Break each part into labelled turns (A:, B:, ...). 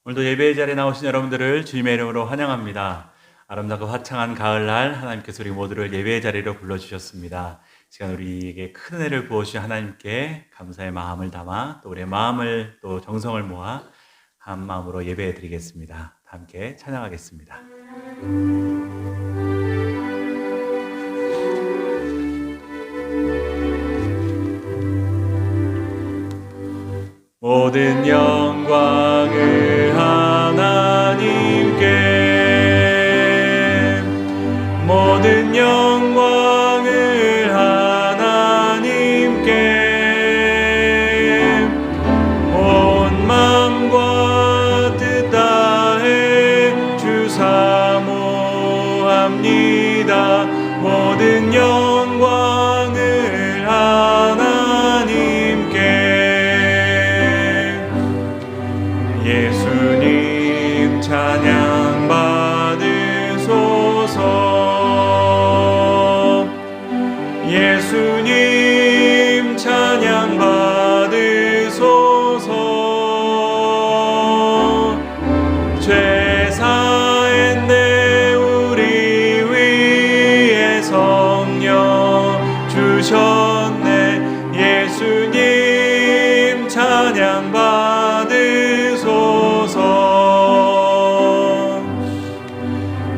A: 오늘도 예배의 자리에 나오신 여러분들을 주님의 이름으로 환영합니다. 아름답고 화창한 가을날 하나님께서 우리 모두를 예배의 자리로 불러주셨습니다. 이 시간 우리에게 큰 은혜를 부어주신 하나님께 감사의 마음을 담아 또 우리의 마음을 또 정성을 모아 한 마음으로 예배해 드리겠습니다. 함께 찬양하겠습니다. 모든 영광을 하나님께, 모든 영광을 하나님께, 온 마음과 뜻 다해 주 사모합니다. 모든 영광을 하나님께. 예수님 찬양 받으소서. 예수님 찬양 받으소서. 죄 사했네 우리 위에 성령 주셨네. 예수님 찬양 받으소서.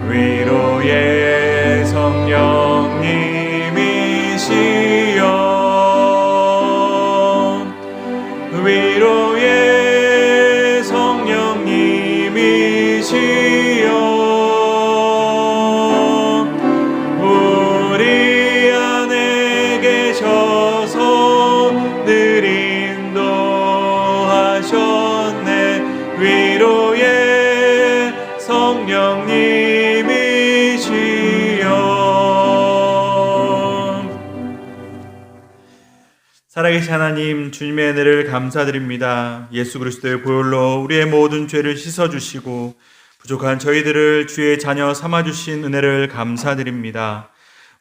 A: 위로의 성령님이시여, 위로의 성령님이시여, 우리 안에 계셔서 늘 인도하셨네. 위로의 성령님이시여. 살아계신 하나님, 주님의 은혜를 감사드립니다. 예수 그리스도의 보혈로 우리의 모든 죄를 씻어주시고 부족한 저희들을 주의 자녀 삼아주신 은혜를 감사드립니다.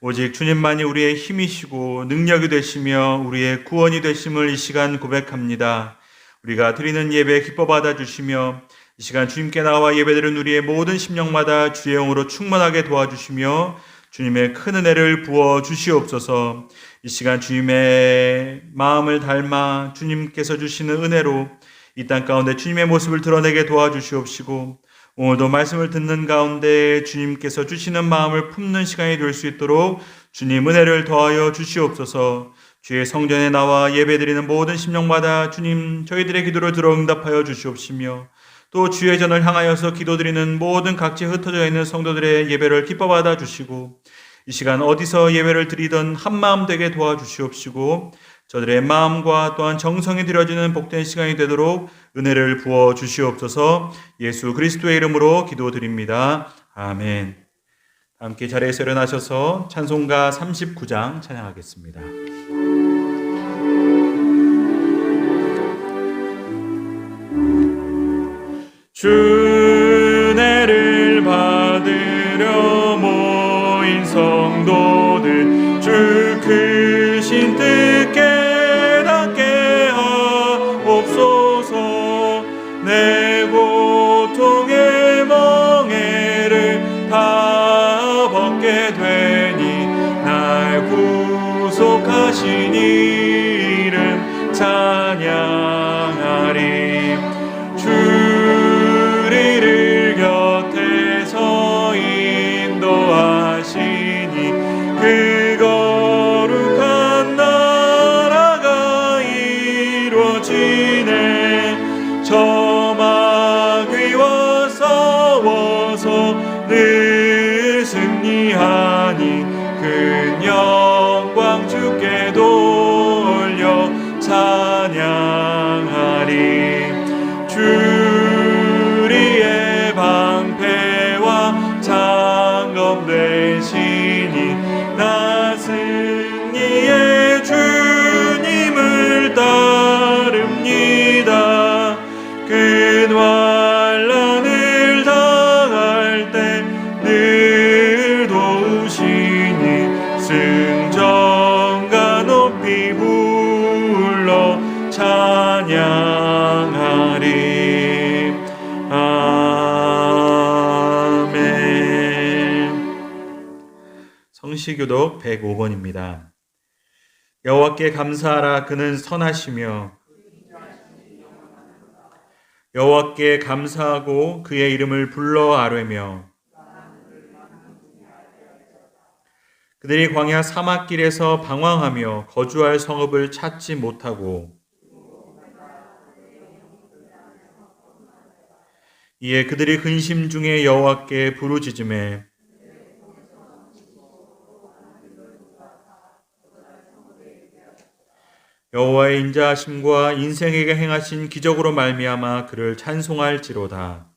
A: 오직 주님만이 우리의 힘이시고 능력이 되시며 우리의 구원이 되심을 이 시간 고백합니다. 우리가 드리는 예배 기뻐 받아주시며 이 시간 주님께 나와 예배드리는 우리의 모든 심령마다 주의 영으로 충만하게 도와주시며 주님의 큰 은혜를 부어 주시옵소서. 이 시간 주님의 마음을 닮아 주님께서 주시는 은혜로 이 땅 가운데 주님의 모습을 드러내게 도와주시옵시고 오늘도 말씀을 듣는 가운데 주님께서 주시는 마음을 품는 시간이 될 수 있도록 주님 은혜를 더하여 주시옵소서. 주의 성전에 나와 예배드리는 모든 심령마다 주님 저희들의 기도를 들어 응답하여 주시옵시며 또 주의 전을 향하여서 기도드리는 모든 각지에 흩어져 있는 성도들의 예배를 기뻐 받아 주시고 이 시간 어디서 예배를 드리던 한마음 되게 도와주시옵시고 저들의 마음과 또한 정성이 드려지는 복된 시간이 되도록 은혜를 부어 주시옵소서. 예수 그리스도의 이름으로 기도드립니다. 아멘. 함께 자리에서 일어나셔서 찬송가 39장 찬양하겠습니다. 주 은혜를 받으려 모인 성도들 주 크신 뜻 깨닫게 하옵소서. 내 고통의 멍에를 다 벗게 되니 날 구속하신 이름 찬양하리. 주리를 곁에서 인도하시니 그 거룩한 나라가 이루어지네. 저 마귀와 싸워서 늘 승리하니 큰 영광 주께 돌려 찬양하리. 주리의 방패와 장검 되시니 나 승리의 주님을 따릅니다. 그 환난을 당할 때 늘 도우시니 승전가 높이 불러 찬양하리. 통시교독 105번입니다. 여호와께 감사하라. 그는 선하시며 여호와께 감사하고 그의 이름을 불러 아뢰며 그들이 광야 사막길에서 방황하며 거주할 성읍을 찾지 못하고 이에 그들이 근심 중에 여호와께 부르짖으매 여호와의 인자하심과 인생에게 행하신 기적으로 말미암아 그를 찬송할지로다.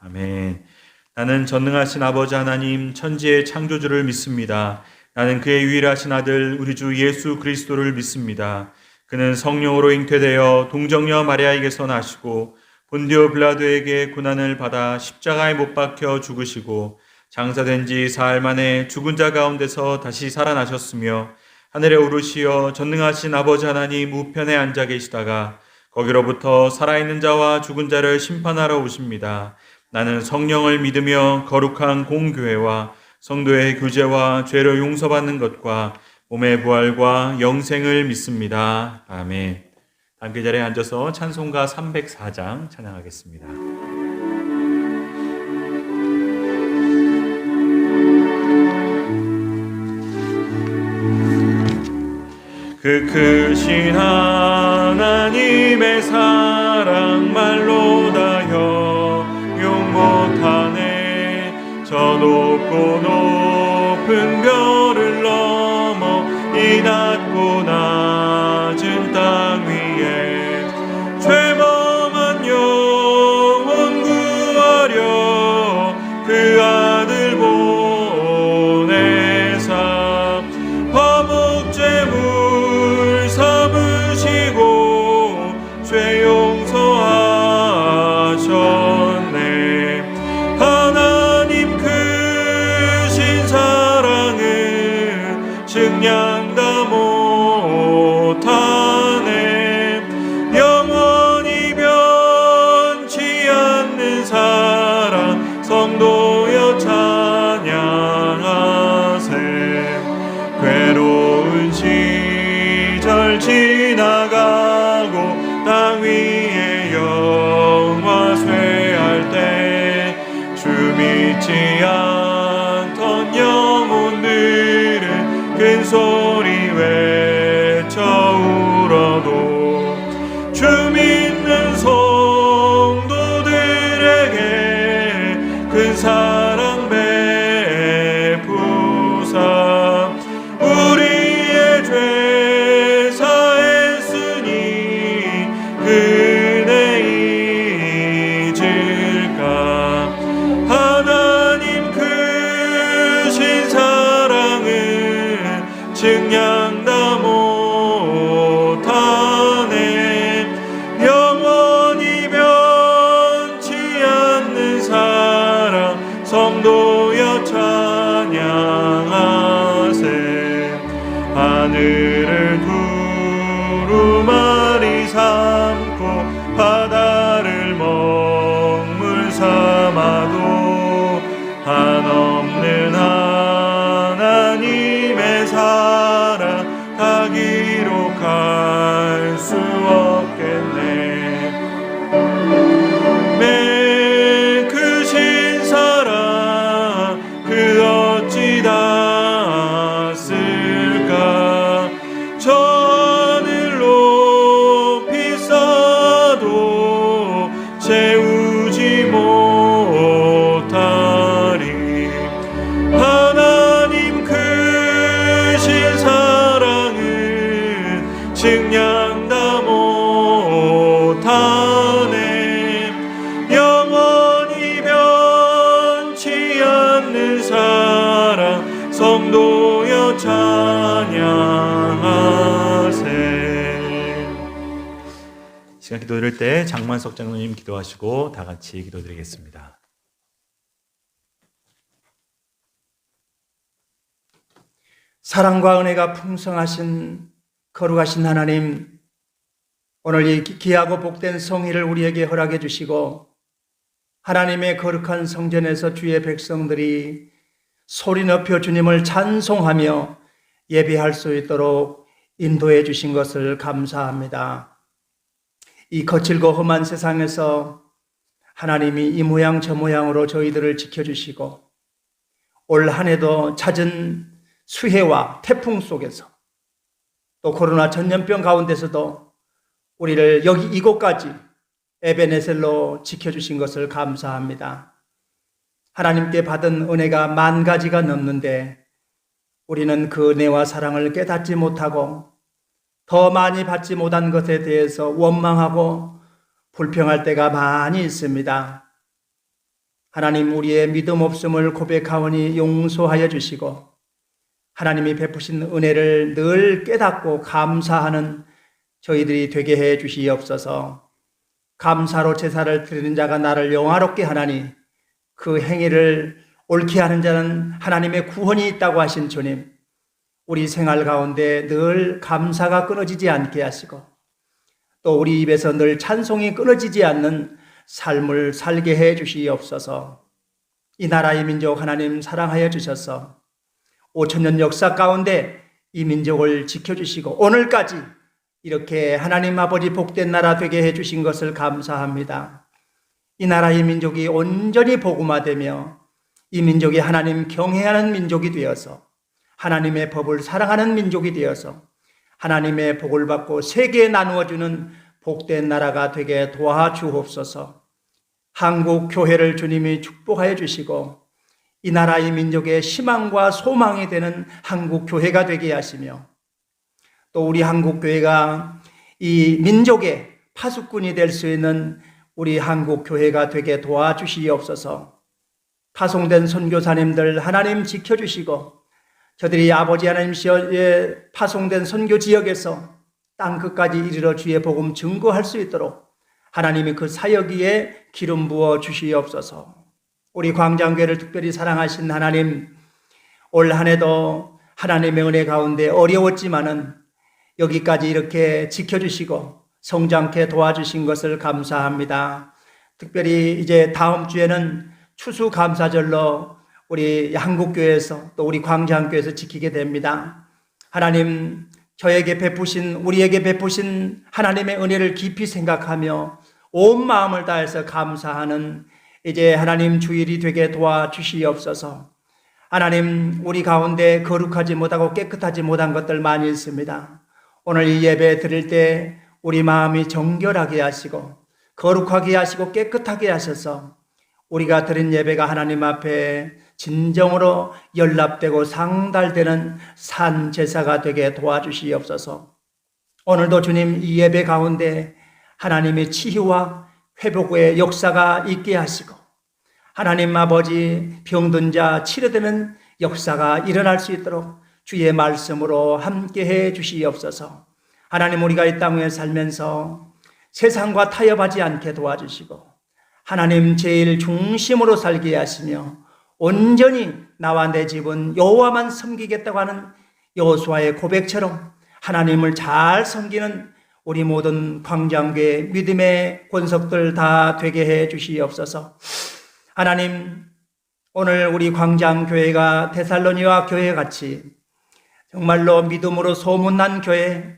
A: 아멘. 나는 전능하신 아버지 하나님 천지의 창조주를 믿습니다. 나는 그의 유일하신 아들 우리 주 예수 그리스도를 믿습니다. 그는 성령으로 잉태되어 동정녀 마리아에게서 나시고 본디오 빌라도에게 고난을 받아 십자가에 못 박혀 죽으시고 장사된 지 사흘 만에 죽은 자 가운데서 다시 살아나셨으며 하늘에 오르시어 전능하신 아버지 하나님 우편에 앉아 계시다가 거기로부터 살아있는 자와 죽은 자를 심판하러 오십니다. 나는 성령을 믿으며 거룩한 공교회와 성도의 교제와 죄를 용서받는 것과 몸의 부활과 영생을 믿습니다. 아멘. 함께 자리에 앉아서 찬송가 304장 찬양하겠습니다. 그 크신 하나님의 사랑 말로 다 형용 못하네. 저 높고 높은 별을 넘어 이 낮고 낮은 땅 위에 죄범한 영혼 구하려 그 아들 보내사 화목제물 삼으시고 죄 용서하셨네. 하나님 크신 사랑은 증량 다 못하네. 영원히 변치 않는 사랑 성도여 찬양하세. 괴로운 시절 지나가고 땅 위에 영화 쇠할 때 주 믿지 않던 영혼들은 큰 소리 외쳐 울어도 주 믿는 성도들에게 큰 사랑 베푸사 우리의 죄 사했으니 은혜 잊을까. 하나님 크신 사랑은 증량 다 못하네. 영원히 변치 않는 사랑 성도여 찬양하세. 하늘을 두루마리 삼고 바다를 먹물 삼아도 한없는 하나님의 사랑 다 기록할 수 없겠네. 맨 크신 사랑 그 어찌 닿았을까. 저 하늘 높이 쌓아도 채우지 못하리. 하나님 크신 사랑은 증량 다 못하네. 영원히 변치 않는 사랑 성도여 찬양하세. 시간 기도드릴 때 장만석 장로님 기도하시고 다 같이 기도드리겠습니다.
B: 사랑과 은혜가 풍성하신 거룩하신 하나님, 오늘 이 귀하고 복된 성회를 우리에게 허락해 주시고 하나님의 거룩한 성전에서 주의 백성들이 소리 높여 주님을 찬송하며 예배할 수 있도록 인도해 주신 것을 감사합니다. 이 거칠고 험한 세상에서 하나님이 이 모양 저 모양으로 저희들을 지켜주시고 올 한 해도 잦은 수해와 태풍 속에서 또 코로나 전염병 가운데서도 우리를 여기 이곳까지 에베네셀로 지켜주신 것을 감사합니다. 하나님께 받은 은혜가 10,000가지가 넘는데 우리는 그 은혜와 사랑을 깨닫지 못하고 더 많이 받지 못한 것에 대해서 원망하고 불평할 때가 많이 있습니다. 하나님, 우리의 믿음 없음을 고백하오니 용서하여 주시고 하나님이 베푸신 은혜를 늘 깨닫고 감사하는 저희들이 되게 해 주시옵소서. 감사로 제사를 드리는 자가 나를 영화롭게 하나니 그 행위를 옳게 하는 자는 하나님의 구원이 있다고 하신 주님, 우리 생활 가운데 늘 감사가 끊어지지 않게 하시고 또 우리 입에서 늘 찬송이 끊어지지 않는 삶을 살게 해 주시옵소서. 이 나라의 민족 하나님 사랑하여 주셔서 5,000년 역사 가운데 이 민족을 지켜주시고 오늘까지 이렇게 하나님 아버지 복된 나라 되게 해주신 것을 감사합니다. 이 나라의 민족이 온전히 복음화되며 이 민족이 하나님 경외하는 민족이 되어서 하나님의 법을 사랑하는 민족이 되어서 하나님의 복을 받고 세계에 나누어주는 복된 나라가 되게 도와주옵소서. 한국 교회를 주님이 축복하여 주시고 이 나라의 민족의 희망과 소망이 되는 한국 교회가 되게 하시며 또 우리 한국 교회가 이 민족의 파수꾼이 될 수 있는 우리 한국 교회가 되게 도와주시옵소서. 파송된 선교사님들 하나님 지켜주시고 저들이 아버지 하나님 시절에 파송된 선교 지역에서 땅 끝까지 이르러 주의 복음 증거할 수 있도록 하나님이 그 사역 위에 기름 부어 주시옵소서. 우리 광장교회를 특별히 사랑하신 하나님, 올 한 해도 하나님의 은혜 가운데 어려웠지만은 여기까지 이렇게 지켜주시고 성장케 도와주신 것을 감사합니다. 특별히 이제 다음 주에는 추수감사절로 우리 한국교회에서 또 우리 광장교회에서 지키게 됩니다. 하나님, 저에게 베푸신, 우리에게 베푸신 하나님의 은혜를 깊이 생각하며 온 마음을 다해서 감사하는 이제 하나님 주일이 되게 도와주시옵소서. 하나님, 우리 가운데 거룩하지 못하고 깨끗하지 못한 것들 많이 있습니다. 오늘 이 예배 드릴 때 우리 마음이 정결하게 하시고 거룩하게 하시고 깨끗하게 하셔서 우리가 드린 예배가 하나님 앞에 진정으로 연락되고 상달되는 산 제사가 되게 도와주시옵소서. 오늘도 주님 이 예배 가운데 하나님의 치유와 회복의 역사가 있게 하시고 하나님 아버지 병든 자 치료되는 역사가 일어날 수 있도록 주의 말씀으로 함께해 주시옵소서. 하나님, 우리가 이 땅에 살면서 세상과 타협하지 않게 도와주시고 하나님 제일 중심으로 살게 하시며 온전히 나와 내 집은 여호와만 섬기겠다고 하는 여호수아의 고백처럼 하나님을 잘 섬기는 우리 모든 광장교회 믿음의 권속들 다 되게 해 주시옵소서. 하나님, 오늘 우리 광장교회가 데살로니가 교회 같이 정말로 믿음으로 소문난 교회,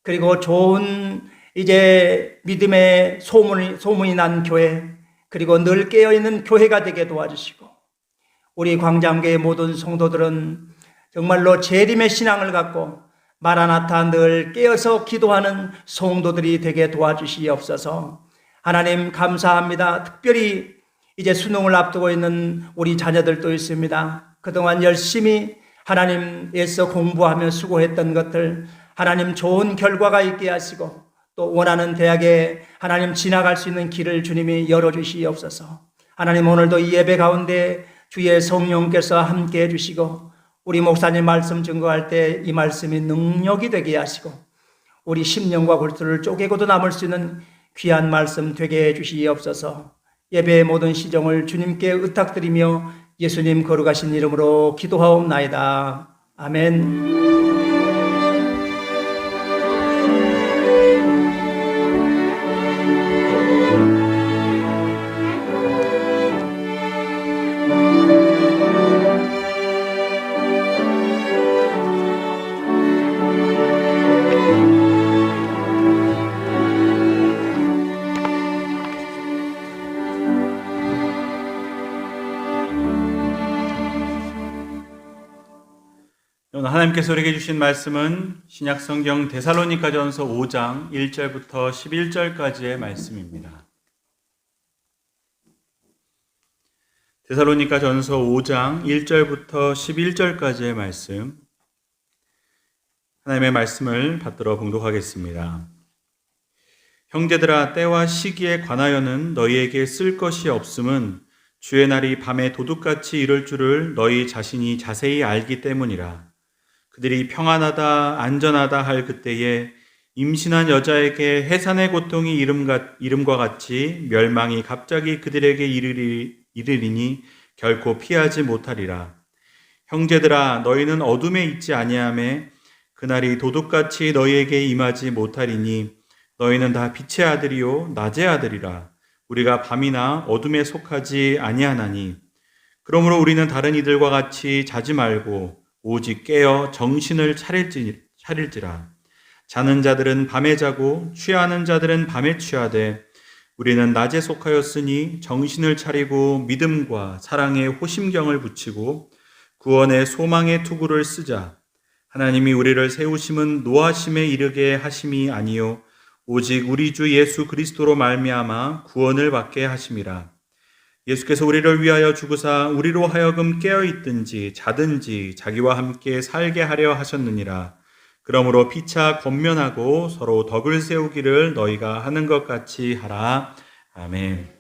B: 그리고 좋은 이제 믿음의 소문이 난 교회, 그리고 늘 깨어있는 교회가 되게 도와주시고 우리 광장교회 모든 성도들은 정말로 재림의 신앙을 갖고 마라나타 늘 깨어서 기도하는 성도들이 되게 도와주시옵소서. 하나님 감사합니다. 특별히 이제 수능을 앞두고 있는 우리 자녀들도 있습니다. 그동안 열심히 하나님에서 공부하며 수고했던 것들 하나님 좋은 결과가 있게 하시고 또 원하는 대학에 하나님 지나갈 수 있는 길을 주님이 열어주시옵소서. 하나님, 오늘도 이 예배 가운데 주의 성령께서 함께 해주시고 우리 목사님 말씀 증거할 때 이 말씀이 능력이 되게 하시고 우리 심령과 골수를 쪼개고도 남을 수 있는 귀한 말씀 되게 해주시옵소서. 예배의 모든 시정을 주님께 의탁드리며 예수님 거룩하신 이름으로 기도하옵나이다. 아멘.
A: 오늘 하나님께서 우리에게 주신 말씀은 신약성경 데살로니가전서 5장 1절부터 11절까지의 말씀입니다. 데살로니가전서 5장 1절부터 11절까지의 말씀, 하나님의 말씀을 받들어 봉독하겠습니다. 형제들아, 때와 시기에 관하여는 너희에게 쓸 것이 없음은 주의 날이 밤에 도둑같이 이를 줄을 너희 자신이 자세히 알기 때문이라. 그들이 평안하다 안전하다 할 그때에 임신한 여자에게 해산의 고통이 이름과 같이 멸망이 갑자기 그들에게 이르리니 결코 피하지 못하리라. 형제들아, 너희는 어둠에 있지 아니하매 그날이 도둑같이 너희에게 임하지 못하리니 너희는 다 빛의 아들이요 낮의 아들이라. 우리가 밤이나 어둠에 속하지 아니하나니 그러므로 우리는 다른 이들과 같이 자지 말고 오직 깨어 정신을 차릴지라. 자는 자들은 밤에 자고 취하는 자들은 밤에 취하되 우리는 낮에 속하였으니 정신을 차리고 믿음과 사랑에 호심경을 붙이고 구원의 소망의 투구를 쓰자. 하나님이 우리를 세우심은 노하심에 이르게 하심이 아니요 오직 우리 주 예수 그리스도로 말미암아 구원을 받게 하심이라. 예수께서 우리를 위하여 죽으사 우리로 하여금 깨어있든지 자든지 자기와 함께 살게 하려 하셨느니라. 그러므로 피차 권면하고 서로 덕을 세우기를 너희가 하는 것 같이 하라. 아멘.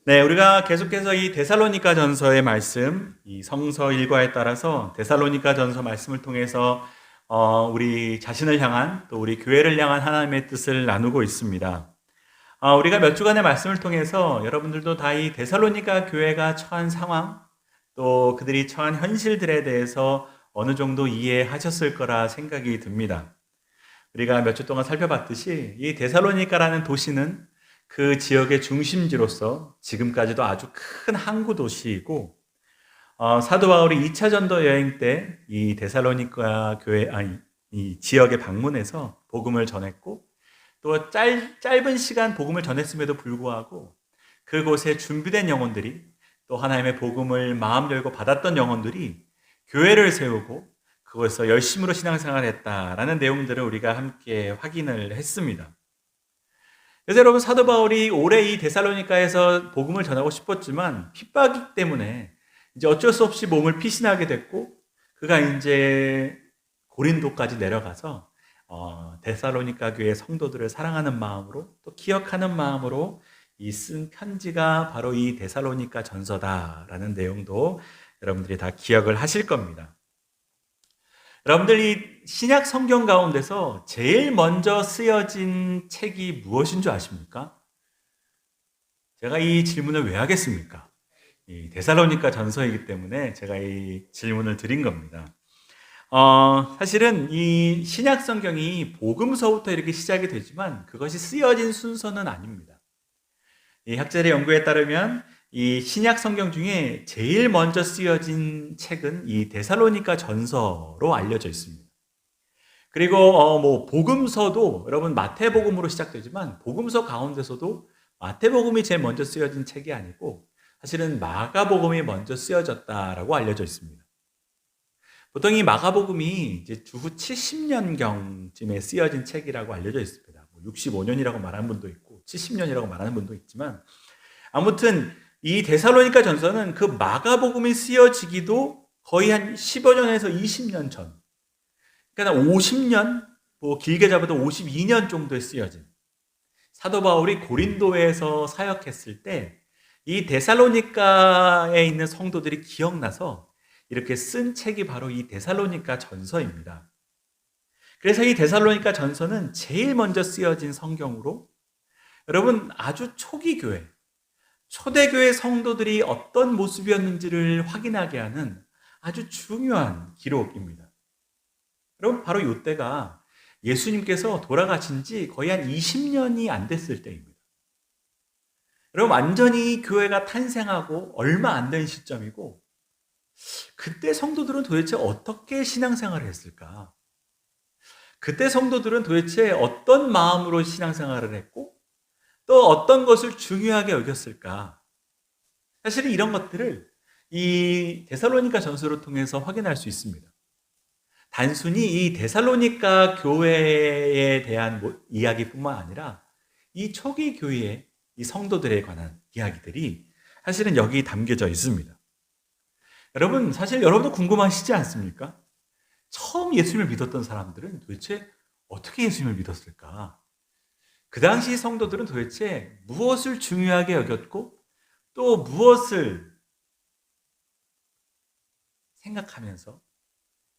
A: 네, 우리가 계속해서 이 데살로니가 전서의 말씀, 이 성서 일과에 따라서 데살로니가 전서 말씀을 통해서 우리 자신을 향한 또 우리 교회를 향한 하나님의 뜻을 나누고 있습니다. 우리가 몇 주간의 말씀을 통해서 여러분들도 다 이 데살로니가 교회가 처한 상황, 또 그들이 처한 현실들에 대해서 어느 정도 이해하셨을 거라 생각이 듭니다. 우리가 몇 주 동안 살펴봤듯이 이 데살로니가라는 도시는 그 지역의 중심지로서 지금까지도 아주 큰 항구 도시이고, 사도 바울이 2차 전도 여행 때 이 데살로니가 교회, 이 지역에 방문해서 복음을 전했고, 또 짧은 시간 복음을 전했음에도 불구하고 그곳에 준비된 영혼들이, 또 하나님의 복음을 마음 열고 받았던 영혼들이 교회를 세우고 그곳에서 열심으로 신앙생활을 했다라는 내용들을 우리가 함께 확인을 했습니다. 그래서 여러분, 사도 바울이 올해 이 데살로니가에서 복음을 전하고 싶었지만 핍박 때문에 이제 어쩔 수 없이 몸을 피신하게 됐고, 그가 이제 고린도까지 내려가서 데살로니가 교회 성도들을 사랑하는 마음으로 또 기억하는 마음으로 이 쓴 편지가 바로 이 데살로니가 전서다라는 내용도 여러분들이 다 기억을 하실 겁니다. 여러분들이 신약 성경 가운데서 제일 먼저 쓰여진 책이 무엇인 줄 아십니까? 제가 이 질문을 왜 하겠습니까? 이 데살로니가 전서이기 때문에 제가 이 질문을 드린 겁니다. 사실은 이 신약 성경이 복음서부터 이렇게 시작이 되지만 그것이 쓰여진 순서는 아닙니다. 이 학자들의 연구에 따르면 이 신약 성경 중에 제일 먼저 쓰여진 책은 이 데살로니가 전서로 알려져 있습니다. 그리고 복음서도 여러분 마태복음으로 시작되지만 복음서 가운데서도 마태복음이 제일 먼저 쓰여진 책이 아니고 사실은 마가복음이 먼저 쓰여졌다라고 알려져 있습니다. 보통 이 마가복음이 이제 주후 70년경쯤에 쓰여진 책이라고 알려져 있습니다. 65년이라고 말하는 분도 있고 70년이라고 말하는 분도 있지만, 아무튼 이 데살로니가 전서는 그 마가복음이 쓰여지기도 거의 한 15년에서 20년 전, 그러니까 50년, 길게 잡아도 52년 정도에 쓰여진, 사도 바울이 고린도에서 사역했을 때 이 데살로니가에 있는 성도들이 기억나서 이렇게 쓴 책이 바로 이 데살로니가 전서입니다. 그래서 이 데살로니가 전서는 제일 먼저 쓰여진 성경으로, 여러분 아주 초기 교회, 초대교회 성도들이 어떤 모습이었는지를 확인하게 하는 아주 중요한 기록입니다. 여러분, 바로 이때가 예수님께서 돌아가신 지 거의 한 20년이 안 됐을 때입니다. 여러분, 완전히 교회가 탄생하고 얼마 안 된 시점이고, 그때 성도들은 도대체 어떻게 신앙생활을 했을까? 그때 성도들은 도대체 어떤 마음으로 신앙생활을 했고 또 어떤 것을 중요하게 여겼을까? 사실은 이런 것들을 이 데살로니가 전서를 통해서 확인할 수 있습니다. 단순히 이 데살로니가 교회에 대한 이야기뿐만 아니라 이 초기 교회의 이 성도들에 관한 이야기들이 사실은 여기 담겨져 있습니다. 여러분, 사실 여러분도 궁금하시지 않습니까? 처음 예수님을 믿었던 사람들은 도대체 어떻게 예수님을 믿었을까? 그 당시 성도들은 도대체 무엇을 중요하게 여겼고 또 무엇을 생각하면서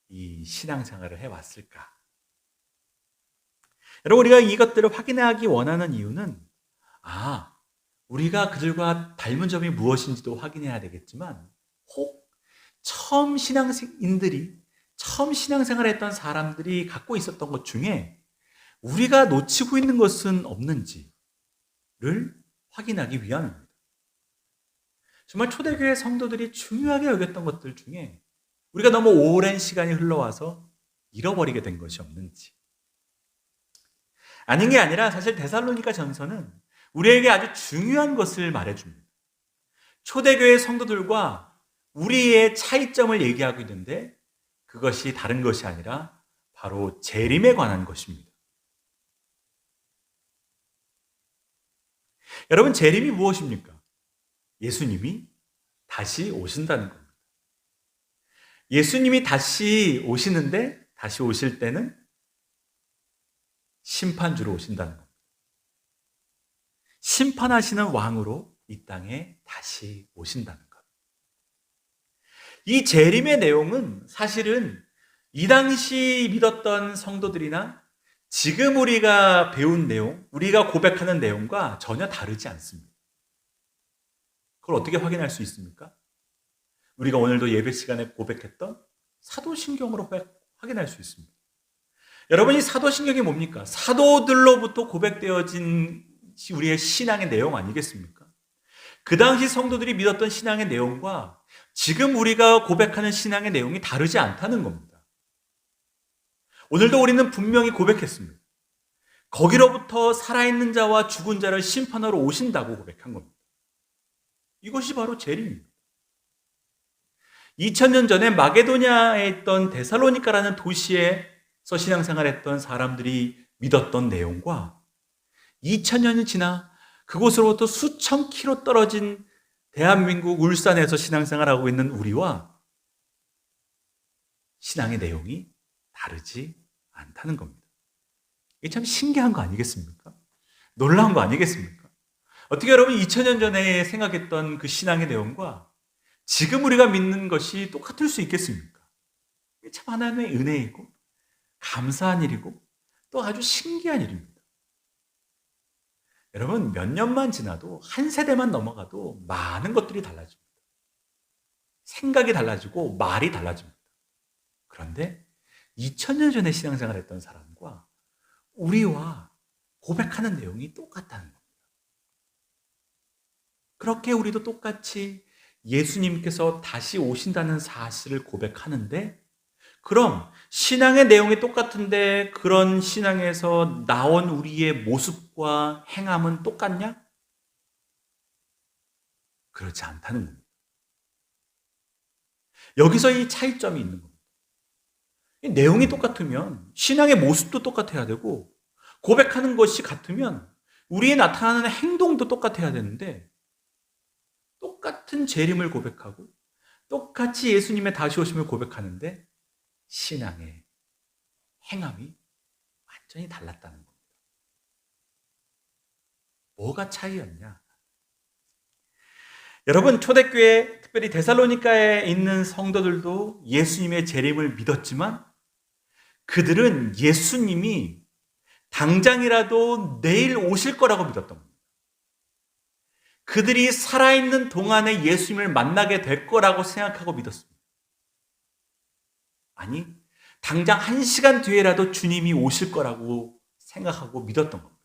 A: 이 신앙생활을 해왔을까? 여러분, 우리가 이것들을 확인하기 원하는 이유는 우리가 그들과 닮은 점이 무엇인지도 확인해야 되겠지만 혹 처음 신앙인들이 처음 신앙생활을 했던 사람들이 갖고 있었던 것 중에 우리가 놓치고 있는 것은 없는지를 확인하기 위함입니다. 정말 초대교회 성도들이 중요하게 여겼던 것들 중에 우리가 너무 오랜 시간이 흘러와서 잃어버리게 된 것이 없는지. 아닌 게 아니라 사실 데살로니가 전서는 우리에게 아주 중요한 것을 말해줍니다. 초대교회 성도들과 우리의 차이점을 얘기하고 있는데 그것이 다른 것이 아니라 바로 재림에 관한 것입니다. 여러분, 재림이 무엇입니까? 예수님이 다시 오신다는 겁니다. 예수님이 다시 오시는데 다시 오실 때는 심판주로 오신다는 겁니다. 심판하시는 왕으로 이 땅에 다시 오신다는 것. 이 재림의 내용은 사실은 이 당시 믿었던 성도들이나 지금 우리가 배운 내용, 우리가 고백하는 내용과 전혀 다르지 않습니다. 그걸 어떻게 확인할 수 있습니까? 우리가 오늘도 예배 시간에 고백했던 사도신경으로 확인할 수 있습니다. 여러분, 이 사도신경이 뭡니까? 사도들로부터 고백되어진 우리의 신앙의 내용 아니겠습니까? 그 당시 성도들이 믿었던 신앙의 내용과 지금 우리가 고백하는 신앙의 내용이 다르지 않다는 겁니다. 오늘도 우리는 분명히 고백했습니다. 거기로부터 살아있는 자와 죽은 자를 심판하러 오신다고 고백한 겁니다. 이것이 바로 재림입니다. 2000년 전에 마게도냐에 있던 데살로니가라는 도시에서 신앙생활했던 사람들이 믿었던 내용과 2000년이 지나 그곳으로부터 수천 킬로 떨어진 대한민국 울산에서 신앙생활하고 있는 우리와 신앙의 내용이 다르지 않다는 겁니다. 이게 참 신기한 거 아니겠습니까? 놀라운 거 아니겠습니까? 어떻게 여러분 2000년 전에 생각했던 그 신앙의 내용과 지금 우리가 믿는 것이 똑같을 수 있겠습니까? 이게 참 하나님의 은혜이고 감사한 일이고 또 아주 신기한 일입니다. 여러분, 몇 년만 지나도 한 세대만 넘어가도 많은 것들이 달라집니다. 생각이 달라지고 말이 달라집니다. 그런데 2000년 전에 신앙생활 했던 사람과 우리와 고백하는 내용이 똑같다는 겁니다. 그렇게 우리도 똑같이 예수님께서 다시 오신다는 사실을 고백하는데 그럼 신앙의 내용이 똑같은데 그런 신앙에서 나온 우리의 모습과 행함은 똑같냐? 그렇지 않다는 겁니다. 여기서 이 차이점이 있는 겁니다. 이 내용이 똑같으면 신앙의 모습도 똑같아야 되고 고백하는 것이 같으면 우리의 나타나는 행동도 똑같아야 되는데 똑같은 재림을 고백하고 똑같이 예수님의 다시 오심을 고백하는데 신앙의 행함이 완전히 달랐다는 겁니다. 뭐가 차이였냐? 여러분, 초대교회, 특별히 데살로니가에 있는 성도들도 예수님의 재림을 믿었지만 그들은 예수님이 당장이라도 내일 오실 거라고 믿었던 겁니다. 그들이 살아있는 동안에 예수님을 만나게 될 거라고 생각하고 믿었습니다. 아니, 당장 1시간 뒤에라도 주님이 오실 거라고 생각하고 믿었던 겁니다.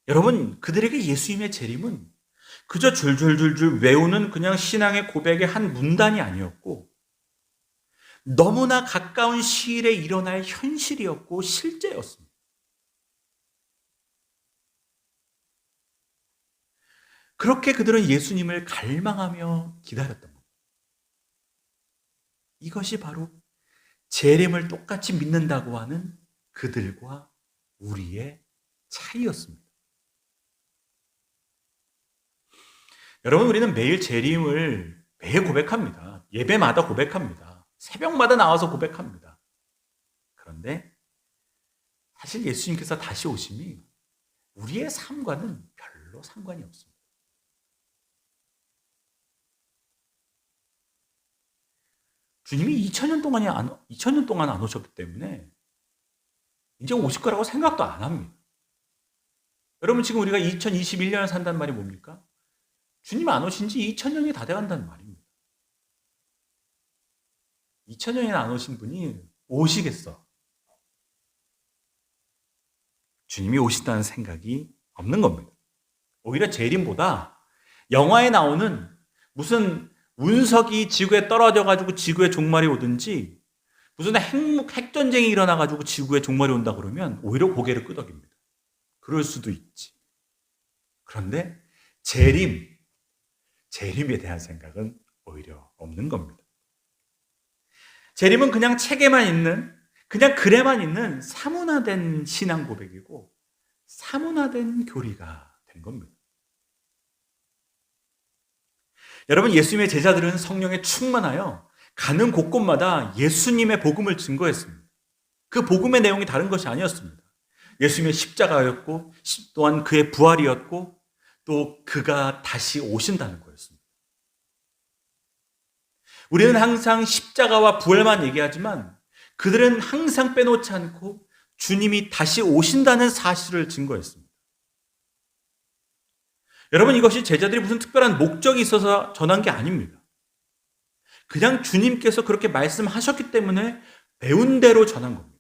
A: 여러분, 그들에게 예수님의 재림은 그저 줄줄줄줄 외우는 그냥 신앙의 고백의 한 문단이 아니었고 너무나 가까운 시일에 일어날 현실이었고 실제였습니다. 그렇게 그들은 예수님을 갈망하며 기다렸던 겁니다. 이것이 바로 재림을 똑같이 믿는다고 하는 그들과 우리의 차이였습니다. 여러분, 우리는 매일 재림을 매일 고백합니다. 예배마다 고백합니다. 새벽마다 나와서 고백합니다. 그런데 사실 예수님께서 다시 오심이 우리의 삶과는 별로 상관이 없습니다. 주님이 2000년 동안 안 오셨기 때문에 이제 오실 거라고 생각도 안 합니다. 여러분, 지금 우리가 2021년을 산다는 말이 뭡니까? 주님 안 오신 지 2000년이 다 돼간다는 말입니다. 2000년이나 안 오신 분이 오시겠어? 주님이 오신다는 생각이 없는 겁니다. 오히려 재림보다 영화에 나오는 무슨 운석이 지구에 떨어져가지고 지구에 종말이 오든지 무슨 핵전쟁이 일어나가지고 지구에 종말이 온다 그러면 오히려 고개를 끄덕입니다. 그럴 수도 있지. 그런데 재림에 대한 생각은 오히려 없는 겁니다. 재림은 그냥 책에만 있는, 그냥 글에만 있는 사문화된 신앙 고백이고 사문화된 교리가 된 겁니다. 여러분, 예수님의 제자들은 성령에 충만하여 가는 곳곳마다 예수님의 복음을 증거했습니다. 그 복음의 내용이 다른 것이 아니었습니다. 예수님의 십자가였고 또한 그의 부활이었고 또 그가 다시 오신다는 거였습니다. 우리는 항상 십자가와 부활만 얘기하지만 그들은 항상 빼놓지 않고 주님이 다시 오신다는 사실을 증거했습니다. 여러분, 이것이 제자들이 무슨 특별한 목적이 있어서 전한 게 아닙니다. 그냥 주님께서 그렇게 말씀하셨기 때문에 배운 대로 전한 겁니다.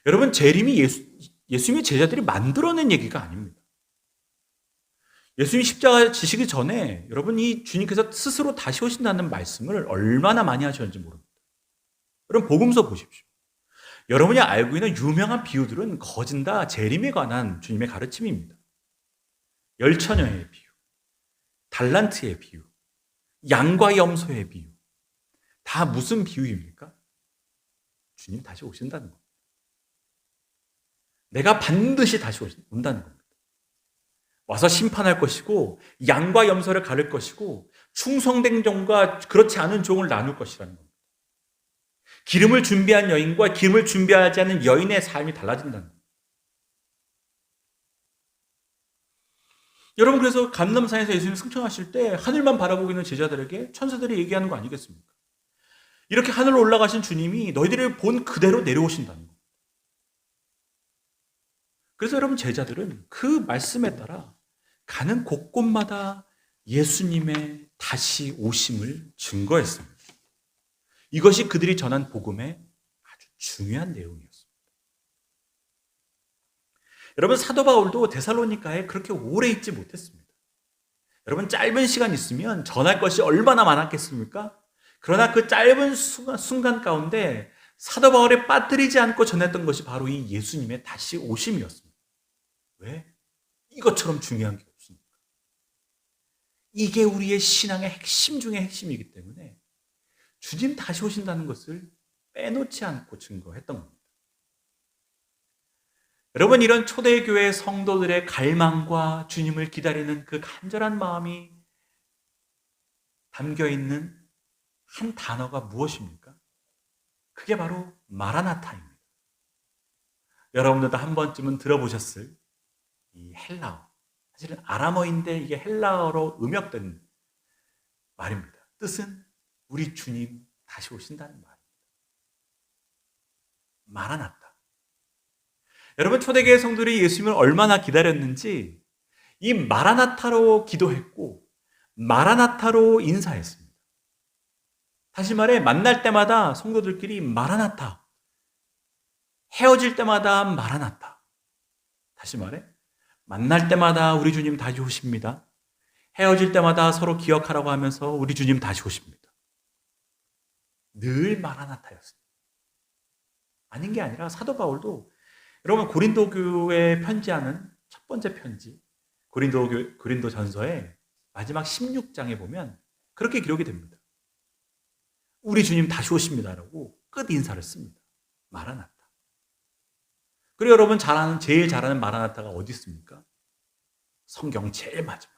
A: 여러분, 재림이 예수님의 제자들이 만들어낸 얘기가 아닙니다. 예수님이 십자가 지시기 전에 여러분, 이 주님께서 스스로 다시 오신다는 말씀을 얼마나 많이 하셨는지 모릅니다. 여러분, 복음서 보십시오. 여러분이 알고 있는 유명한 비유들은 거진 다 재림에 관한 주님의 가르침입니다. 열처녀의 비유, 달란트의 비유, 양과 염소의 비유. 다 무슨 비유입니까? 주님 다시 오신다는 겁니다. 내가 반드시 다시 온다는 겁니다. 와서 심판할 것이고 양과 염소를 가를 것이고 충성된 종과 그렇지 않은 종을 나눌 것이라는 겁니다. 기름을 준비한 여인과 기름을 준비하지 않은 여인의 삶이 달라진다는 겁니다. 여러분, 그래서 감람산에서 예수님이 승천하실 때 하늘만 바라보고 있는 제자들에게 천사들이 얘기하는 거 아니겠습니까? 이렇게 하늘로 올라가신 주님이 너희들을 본 그대로 내려오신다는 겁니다. 그래서 여러분, 제자들은 그 말씀에 따라 가는 곳곳마다 예수님의 다시 오심을 증거했습니다. 이것이 그들이 전한 복음의 아주 중요한 내용이었습니다. 여러분, 사도 바울도 데살로니가에 그렇게 오래 있지 못했습니다. 여러분, 짧은 시간 있으면 전할 것이 얼마나 많았겠습니까? 그러나 그 짧은 순간 가운데 사도 바울에 빠뜨리지 않고 전했던 것이 바로 이 예수님의 다시 오심이었습니다. 왜? 이것처럼 중요한 게 없습니까? 이게 우리의 신앙의 핵심 중의 핵심이기 때문에 주님 다시 오신다는 것을 빼놓지 않고 증거했던 겁니다. 여러분, 이런 초대교회 성도들의 갈망과 주님을 기다리는 그 간절한 마음이 담겨있는 한 단어가 무엇입니까? 그게 바로 마라나타입니다. 여러분들도 한 번쯤은 들어보셨을 이 헬라어, 사실은 아람어인데 이게 헬라어로 음역된 말입니다. 뜻은 우리 주님 다시 오신다는 말입니다. 마라나타. 여러분, 초대교회 성도들이 예수님을 얼마나 기다렸는지 이 마라나타로 기도했고 마라나타로 인사했습니다. 다시 말해, 만날 때마다 성도들끼리 마라나타, 헤어질 때마다 마라나타. 다시 말해, 만날 때마다 우리 주님 다시 오십니다. 헤어질 때마다 서로 기억하라고 하면서 우리 주님 다시 오십니다. 늘 마라나타였습니다. 아닌 게 아니라 사도 바울도 여러분, 고린도 교회에 편지하는 첫 번째 편지, 고린도 전서의 마지막 16장에 보면 그렇게 기록이 됩니다. 우리 주님 다시 오십니다라고 끝 인사를 씁니다. 마라나타. 그리고 여러분 제일 잘하는 마라나타가 어디 있습니까? 성경 제일 마지막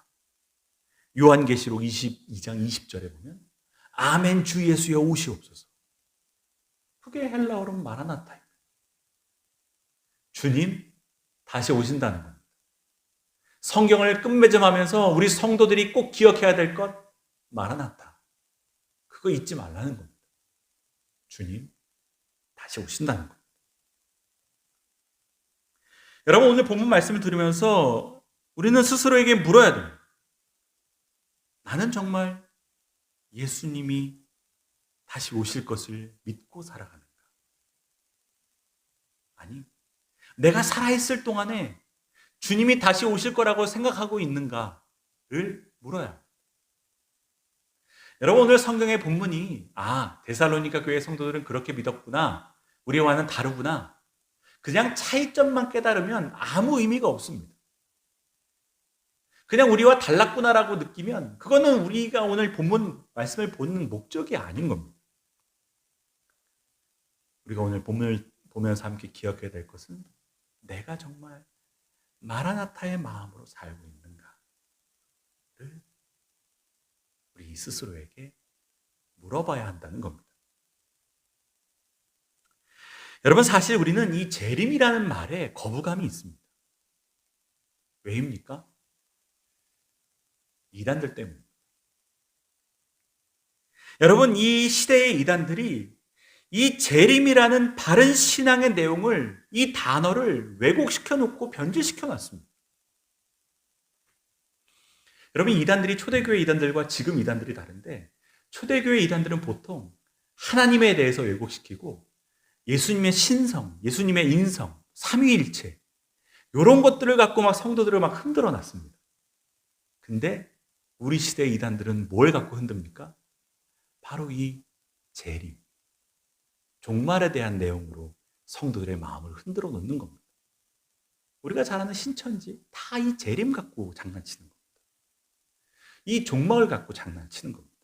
A: 요한계시록 22장 20절에 보면 아멘 주 예수여 오시옵소서. 그게 헬라어로 마라나타입니다. 주님 다시 오신다는 겁니다. 성경을 끝맺음하면서 우리 성도들이 꼭 기억해야 될 것 마라나타. 그거 잊지 말라는 겁니다. 주님 다시 오신다는 겁니다. 여러분 오늘 본문 말씀을 들으면서 우리는 스스로에게 물어야 됩니다. 나는 정말 예수님이 다시 오실 것을 믿고 살아가는가? 아니, 내가 살아있을 동안에 주님이 다시 오실 거라고 생각하고 있는가를 물어야 합니다. 여러분 오늘 성경의 본문이 데살로니가 교회 성도들은 그렇게 믿었구나, 우리와는 다르구나, 그냥 차이점만 깨달으면 아무 의미가 없습니다. 그냥 우리와 달랐구나라고 느끼면 그거는 우리가 오늘 본문 말씀을 보는 목적이 아닌 겁니다. 우리가 오늘 본문을 보면서 함께 기억해야 될 것은 내가 정말 마라나타의 마음으로 살고 있는가를 우리 스스로에게 물어봐야 한다는 겁니다. 여러분 사실 우리는 이 재림이라는 말에 거부감이 있습니다. 왜입니까? 이단들 때문입니다. 여러분 이 시대의 이단들이 이 재림이라는 바른 신앙의 내용을, 이 단어를 왜곡시켜 놓고 변질시켜 놨습니다. 여러분 이단들이 초대교회 이단들과 지금 이단들이 다른데, 초대교회 이단들은 보통 하나님에 대해서 왜곡시키고 예수님의 신성, 예수님의 인성, 삼위일체 이런 것들을 갖고 막 성도들을 막 흔들어 놨습니다. 근데 우리 시대의 이단들은 뭘 갖고 흔듭니까? 바로 이 재림, 종말에 대한 내용으로 성도들의 마음을 흔들어 놓는 겁니다. 우리가 잘 아는 신천지 다 이 재림 갖고 장난치는 겁니다. 이 종말을 갖고 장난치는 겁니다.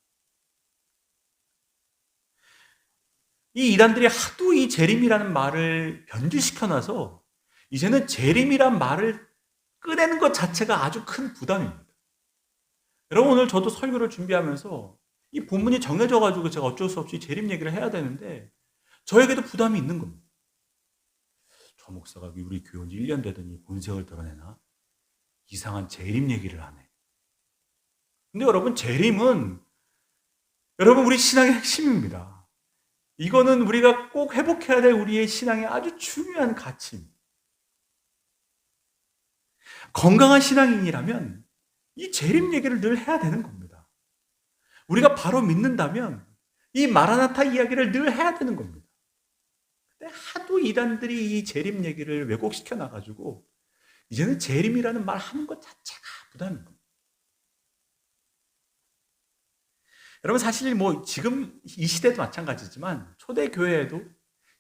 A: 이 이단들이 하도 이 재림이라는 말을 변질시켜놔서 이제는 재림이란 말을 꺼내는 것 자체가 아주 큰 부담입니다. 여러분 오늘 저도 설교를 준비하면서 이 본문이 정해져가지고 제가 어쩔 수 없이 재림 얘기를 해야 되는데 저에게도 부담이 있는 겁니다. 저 목사가 우리 교회 온 지 1년 되더니 본색을 드러내나? 이상한 재림 얘기를 하네. 근데 여러분 재림은 여러분 우리 신앙의 핵심입니다. 이거는 우리가 꼭 회복해야 될 우리의 신앙의 아주 중요한 가치입니다. 건강한 신앙인이라면 이 재림 얘기를 늘 해야 되는 겁니다. 우리가 바로 믿는다면 이 마라나타 이야기를 늘 해야 되는 겁니다. 근데 하도 이단들이 이 재림 얘기를 왜곡시켜 놔가지고 이제는 재림이라는 말 하는 것 자체가 부담인 겁니다. 여러분 사실 뭐 지금 이 시대도 마찬가지지만 초대 교회에도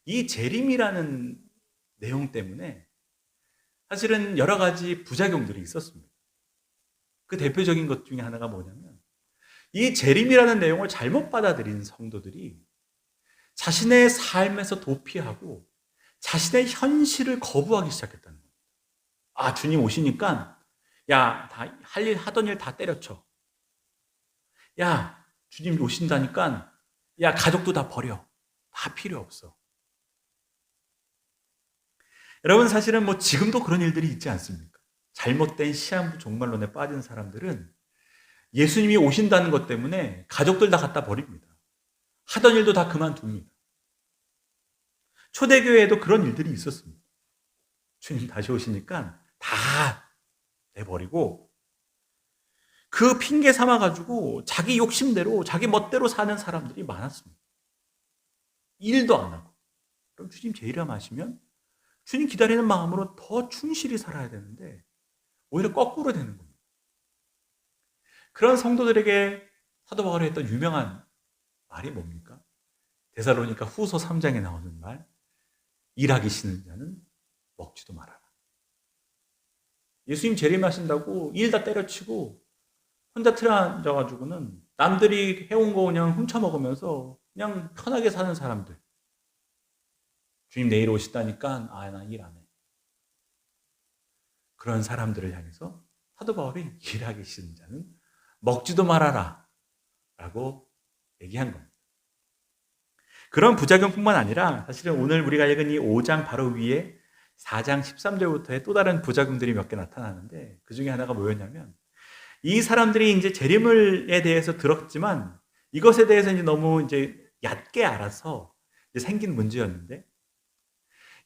A: 이 재림이라는 내용 때문에 사실은 여러 가지 부작용들이 있었습니다. 그 대표적인 것 중에 하나가 뭐냐면 이 재림이라는 내용을 잘못 받아들인 성도들이 자신의 삶에서 도피하고 자신의 현실을 거부하기 시작했다는 거예요. 주님 오시니까 야, 다 할 일 하던 일 다 때려쳐. 야, 주님 오신다니까 야, 가족도 다 버려. 다 필요 없어. 여러분 사실은 뭐 지금도 그런 일들이 있지 않습니까? 잘못된 시한부 종말론에 빠진 사람들은 예수님이 오신다는 것 때문에 가족들 다 갖다 버립니다. 하던 일도 다 그만둡니다. 초대교회에도 그런 일들이 있었습니다. 주님 다시 오시니까 다 내버리고 그 핑계 삼아가지고 자기 욕심대로 자기 멋대로 사는 사람들이 많았습니다. 일도 안 하고. 그럼 주님 재림을 하시면 주님 기다리는 마음으로 더 충실히 살아야 되는데 오히려 거꾸로 되는 겁니다. 그런 성도들에게 사도 바울이 했던 유명한 말이 뭡니까? 데살로니가 후서 3장에 나오는 말, 일하기 싫은 자는 먹지도 말아라.
C: 예수님 재림하신다고 일 다 때려치고 혼자 틀에 앉아가지고는 남들이 해온 거 그냥 훔쳐먹으면서 그냥 편하게 사는 사람들. 주님 내일 오시다니까 나 일 안 해. 그런 사람들을 향해서 사도 바울이 일하기 싫은 자는 먹지도 말아라 라고 얘기한 겁니다. 그런 부작용뿐만 아니라 사실은 오늘 우리가 읽은 이 5장 바로 위에 4장 13절부터의 또 다른 부작용들이 몇 개 나타나는데 그 중에 하나가 뭐였냐면 이 사람들이 이제 재림에 대해서 들었지만 이것에 대해서 이제 너무 이제 얕게 알아서 이제 생긴 문제였는데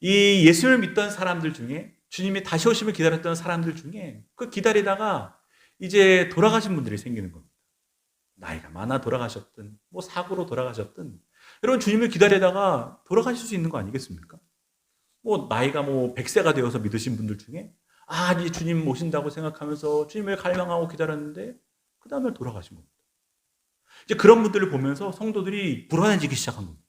C: 이 예수를 믿던 사람들 중에 주님이 다시 오심을 기다렸던 사람들 중에 그 기다리다가 이제 돌아가신 분들이 생기는 겁니다. 나이가 많아 돌아가셨든 뭐 사고로 돌아가셨든 여러분 주님을 기다리다가 돌아가실 수 있는 거 아니겠습니까? 뭐 나이가 뭐 100세가 되어서 믿으신 분들 중에 이제 주님 오신다고 생각하면서 주님을 갈망하고 기다렸는데 그 다음날 돌아가신 겁니다. 이제 그런 분들을 보면서 성도들이 불안해지기 시작한 겁니다.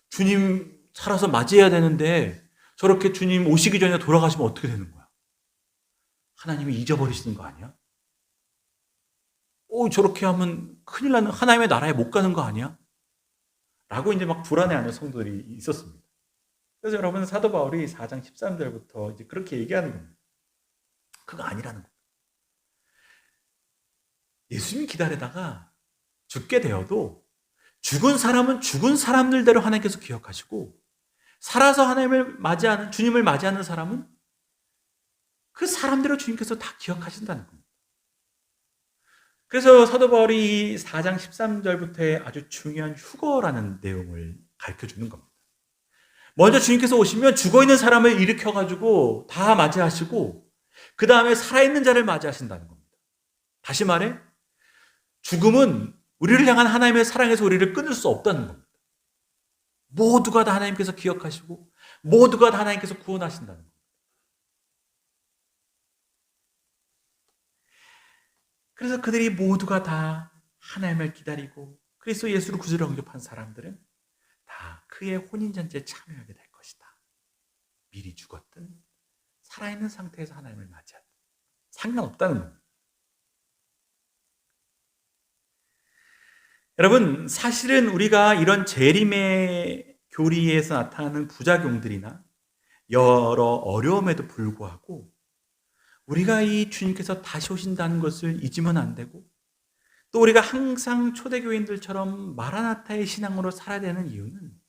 C: 주님 살아서 맞이해야 되는데 저렇게 주님 오시기 전에 돌아가시면 어떻게 되는 거야? 하나님이 잊어버리시는 거 아니야? 저렇게 하면 큰일 나는 하나님의 나라에 못 가는 거 아니야? 라고 이제 막 불안해하는 성도들이 있었습니다. 그래서 여러분 사도 바울이 4장 13절부터 이제 그렇게 얘기하는 겁니다. 그거 아니라는 겁니다. 예수님 기다리다가 죽게 되어도 죽은 사람은 죽은 사람들대로 하나님께서 기억하시고 살아서 하나님을 맞이하는 주님을 맞이하는 사람은 그 사람대로 주님께서 다 기억하신다는 겁니다. 그래서 사도 바울이 4장 13절부터의 아주 중요한 휴거라는 내용을 가르쳐 주는 겁니다. 먼저 주님께서 오시면 죽어있는 사람을 일으켜가지고 다 맞이하시고 그 다음에 살아있는 자를 맞이하신다는 겁니다. 다시 말해 죽음은 우리를 향한 하나님의 사랑에서 우리를 끊을 수 없다는 겁니다. 모두가 다 하나님께서 기억하시고 모두가 다 하나님께서 구원하신다는 겁니다. 그래서 그들이 모두가 다 하나님을 기다리고 그리스도 예수를 구주로 영접한 사람들은 다 그의 혼인잔치에 참여하게 될 것이다. 미리 죽었든 살아있는 상태에서 하나님을 맞이하든 상관없다는 겁니다. 여러분 사실은 우리가 이런 재림의 교리에서 나타나는 부작용들이나 여러 어려움에도 불구하고 우리가 이 주님께서 다시 오신다는 것을 잊으면 안 되고 또 우리가 항상 초대교인들처럼 마라나타의 신앙으로 살아야 되는 이유는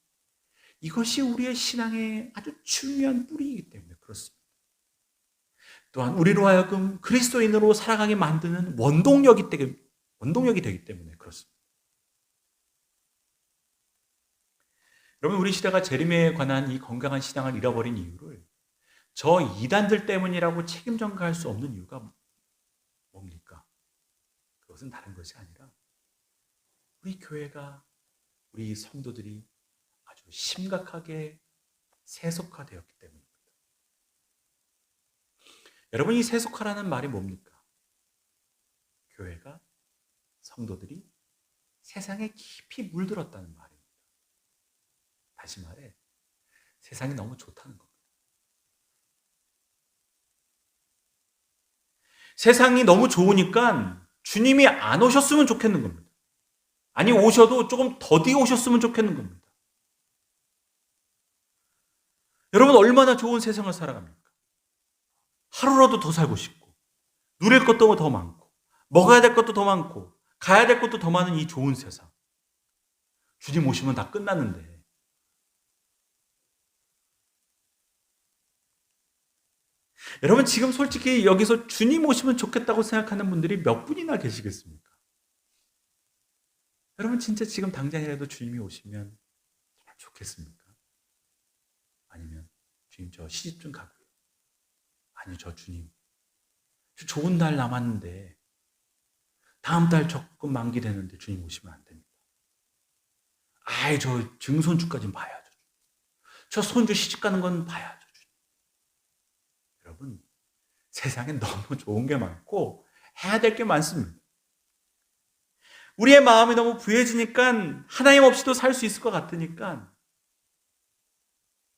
C: 이것이 우리의 신앙의 아주 중요한 뿌리이기 때문에 그렇습니다. 또한 우리로 하여금 그리스도인으로 살아가게 만드는 원동력이 되기 때문에 그렇습니다. 여러분 우리 시대가 재림에 관한 이 건강한 신앙을 잃어버린 이유를 저 이단들 때문이라고 책임 전가할 수 없는 이유가 뭡니까? 그것은 다른 것이 아니라 우리 교회가 우리 성도들이 아주 심각하게 세속화되었기 때문입니다. 여러분 이 세속화라는 말이 뭡니까? 교회가 성도들이 세상에 깊이 물들었다는 말입니다. 다시 말해 세상이 너무 좋다는 겁니다. 세상이 너무 좋으니까 주님이 안 오셨으면 좋겠는 겁니다. 아니 오셔도 조금 더디 오셨으면 좋겠는 겁니다. 여러분 얼마나 좋은 세상을 살아갑니까? 하루라도 더 살고 싶고 누릴 것도 더 많고 먹어야 될 것도 더 많고 가야 될 것도 더 많은 이 좋은 세상. 주님 오시면 다 끝났는데 여러분 지금 솔직히 여기서 주님 오시면 좋겠다고 생각하는 분들이 몇 분이나 계시겠습니까? 여러분 진짜 지금 당장이라도 주님이 오시면 정말 좋겠습니까? 아니면 주님 저 시집 좀 가고요. 아니 저 주님 저 좋은 날 남았는데 다음 달 적금 만기 되는데 주님 오시면 안 됩니다. 저 증손주까지는 봐야죠. 저 손주 시집 가는 건 봐야죠. 여러분 세상엔 너무 좋은 게 많고 해야 될 게 많습니다. 우리의 마음이 너무 부해지니까 하나님 없이도 살 수 있을 것 같으니까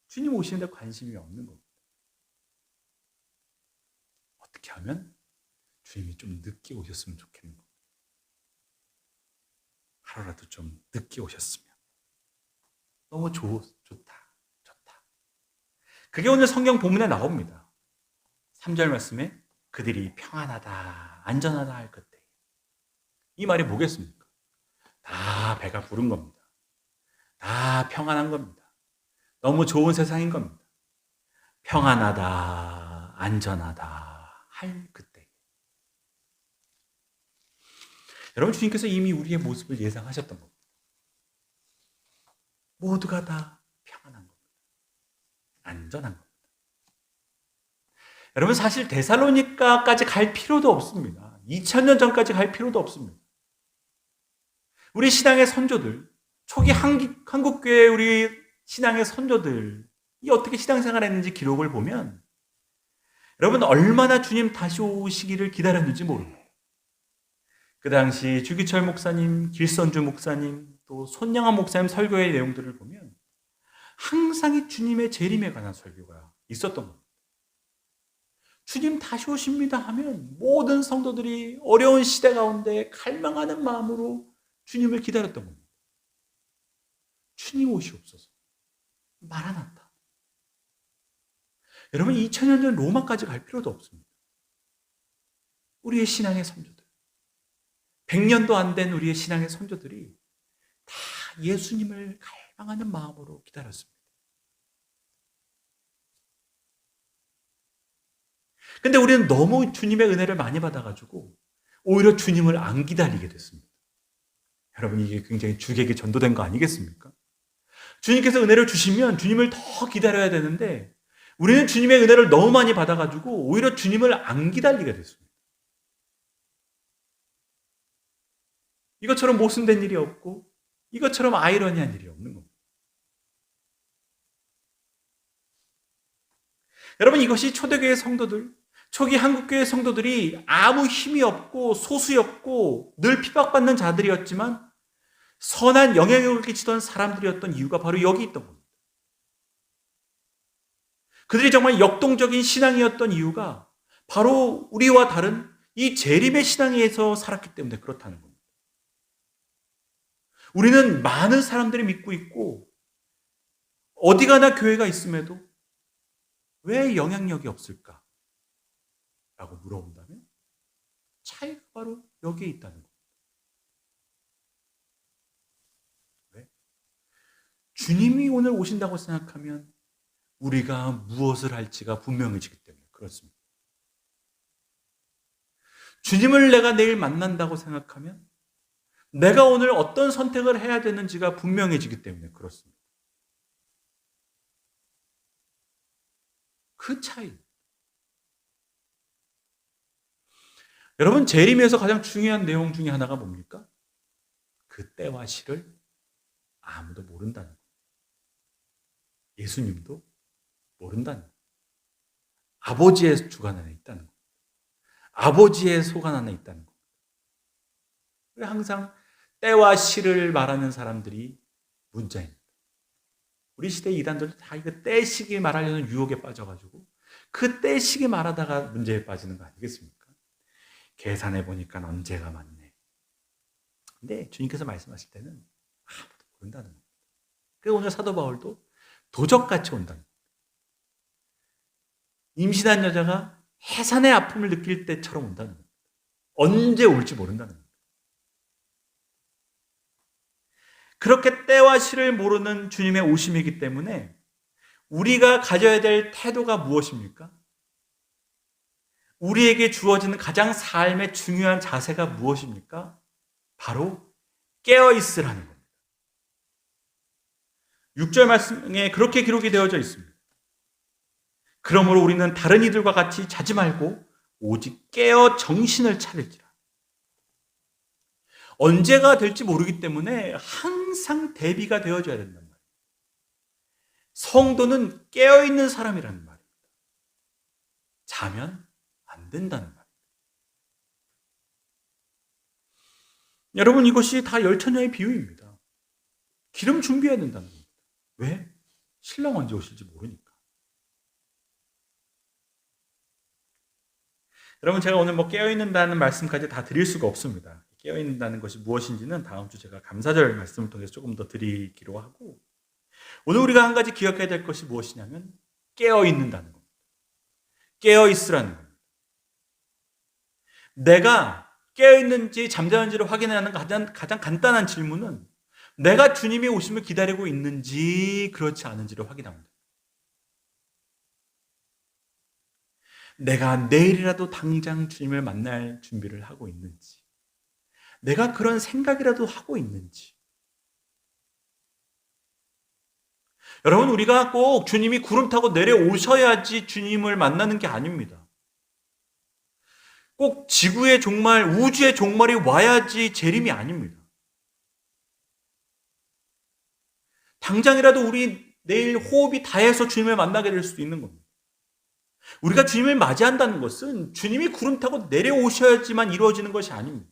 C: 주님 오시는데 관심이 없는 겁니다. 어떻게 하면 주님이 좀 늦게 오셨으면 좋겠는 겁니다. 하루라도 좀 늦게 오셨으면. 너무 좋다. 그게 오늘 성경 본문에 나옵니다. 3절 말씀에 그들이 평안하다, 안전하다 할 그때. 이 말이 뭐겠습니까? 다 배가 부른 겁니다. 다 평안한 겁니다. 너무 좋은 세상인 겁니다. 평안하다, 안전하다 할 그때. 여러분, 주님께서 이미 우리의 모습을 예상하셨던 겁니다. 모두가 다 평안한 겁니다. 안전한 겁니다. 여러분, 사실 데살로니가까지 갈 필요도 없습니다. 2000년 전까지 갈 필요도 없습니다. 우리 신앙의 선조들, 초기 한국교회 우리 신앙의 선조들이 어떻게 신앙생활을 했는지 기록을 보면 여러분 얼마나 주님 다시 오시기를 기다렸는지 모릅니다. 그 당시 주기철 목사님, 길선주 목사님, 또 손영환 목사님 설교의 내용들을 보면 항상 이 주님의 재림에 관한 설교가 있었던 겁니다. 주님 다시 오십니다 하면 모든 성도들이 어려운 시대 가운데 갈망하는 마음으로 주님을 기다렸던 겁니다. 주님 오시옵소서. 마라나타. 여러분 2000년 전 로마까지 갈 필요도 없습니다. 우리의 신앙의 선조들, 100년도 안 된 우리의 신앙의 선조들이 다 예수님을 갈망하는 마음으로 기다렸습니다. 근데 우리는 너무 주님의 은혜를 많이 받아가지고 오히려 주님을 안 기다리게 됐습니다. 여러분 이게 굉장히 주객이 전도된 거 아니겠습니까? 주님께서 은혜를 주시면 주님을 더 기다려야 되는데 우리는 주님의 은혜를 너무 많이 받아가지고 오히려 주님을 안 기다리게 됐습니다. 이것처럼 모순된 일이 없고 이것처럼 아이러니한 일이 없는 겁니다. 여러분 이것이 초대교회 성도들, 초기 한국교회 성도들이 아무 힘이 없고 소수였고 늘 핍박받는 자들이었지만 선한 영향력을 끼치던 사람들이었던 이유가 바로 여기 있던 겁니다. 그들이 정말 역동적인 신앙이었던 이유가 바로 우리와 다른 이 재림의 신앙에서 살았기 때문에 그렇다는 겁니다. 우리는 많은 사람들이 믿고 있고 어디 가나 교회가 있음에도 왜 영향력이 없을까? 라고 물어본다면 차이가 바로 여기에 있다는 겁니다. 왜? 주님이 오늘 오신다고 생각하면 우리가 무엇을 할지가 분명해지기 때문에 그렇습니다. 주님을 내가 내일 만난다고 생각하면 내가 오늘 어떤 선택을 해야 되는지가 분명해지기 때문에 그렇습니다. 그 차이. 여러분 재림에서 가장 중요한 내용 중에 하나가 뭡니까? 그 때와 시를 아무도 모른다는 거예요. 예수님도 모른다는 거예요. 아버지의 주관 안에 있다는 거예요. 아버지의 소관 안에 있다는 거예요. 왜 항상 때와 시를 말하는 사람들이 문자입니다. 우리 시대 이단들도 다 이거 때 시기 말하려는 유혹에 빠져가지고 그 때 시기 말하다가 문제에 빠지는 거 아니겠습니까? 계산해 보니까 언제가 맞네. 근데 주님께서 말씀하실 때는 아무도 모른다는 겁니다. 그래서 오늘 사도 바울도 도적같이 온다는 겁니다. 임신한 여자가 해산의 아픔을 느낄 때처럼 온다는 겁니다. 언제 올지 모른다는 겁니다. 그렇게 때와 시를 모르는 주님의 오심이기 때문에 우리가 가져야 될 태도가 무엇입니까? 우리에게 주어지는 가장 삶의 중요한 자세가 무엇입니까? 바로 깨어있으라는 겁니다. 6절 말씀에 그렇게 기록이 되어져 있습니다. 그러므로 우리는 다른 이들과 같이 자지 말고 오직 깨어 정신을 차릴지라. 언제가 될지 모르기 때문에 항상 대비가 되어져야 된단 말이에요. 성도는 깨어있는 사람이라는 말입니다. 자면 안 된다는 말입니다. 여러분 이것이 다 열처녀의 비유입니다. 기름 준비해야 된다는 겁니다. 왜? 신랑 언제 오실지 모르니까. 여러분, 제가 오늘 깨어있는다는 말씀까지 다 드릴 수가 없습니다. 깨어있는다는 것이 무엇인지는 다음 주 제가 감사절 말씀을 통해서 조금 더 드리기로 하고, 오늘 우리가 한 가지 기억해야 될 것이 무엇이냐면 깨어있는다는 겁니다. 깨어있으라는 겁니다. 내가 깨어있는지 잠자는지를 확인하는 가장 간단한 질문은 내가 주님의 오심을 기다리고 있는지 그렇지 않은지를 확인합니다. 내가 내일이라도 당장 주님을 만날 준비를 하고 있는지, 내가 그런 생각이라도 하고 있는지. 여러분, 우리가 꼭 주님이 구름 타고 내려오셔야지 주님을 만나는 게 아닙니다. 꼭 지구의 종말, 우주의 종말이 와야지 재림이 아닙니다. 당장이라도 우리 내일 호흡이 다해서 주님을 만나게 될 수도 있는 겁니다. 우리가 주님을 맞이한다는 것은 주님이 구름 타고 내려오셔야지만 이루어지는 것이 아닙니다.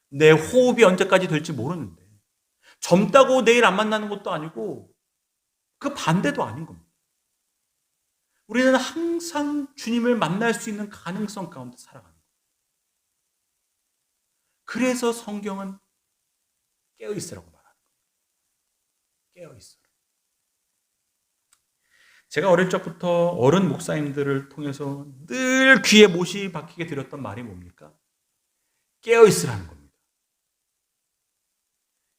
C: 내 호흡이 언제까지 될지 모르는데 젊다고 내일 안 만나는 것도 아니고 그 반대도 아닌 겁니다. 우리는 항상 주님을 만날 수 있는 가능성 가운데 살아가는 거예요. 그래서 성경은 깨어있으라고 말하는 거예요. 깨어있어라. 제가 어릴 적부터 어른 목사님들을 통해서 늘 귀에 못이 박히게 드렸던 말이 뭡니까? 깨어있으라는 겁니다.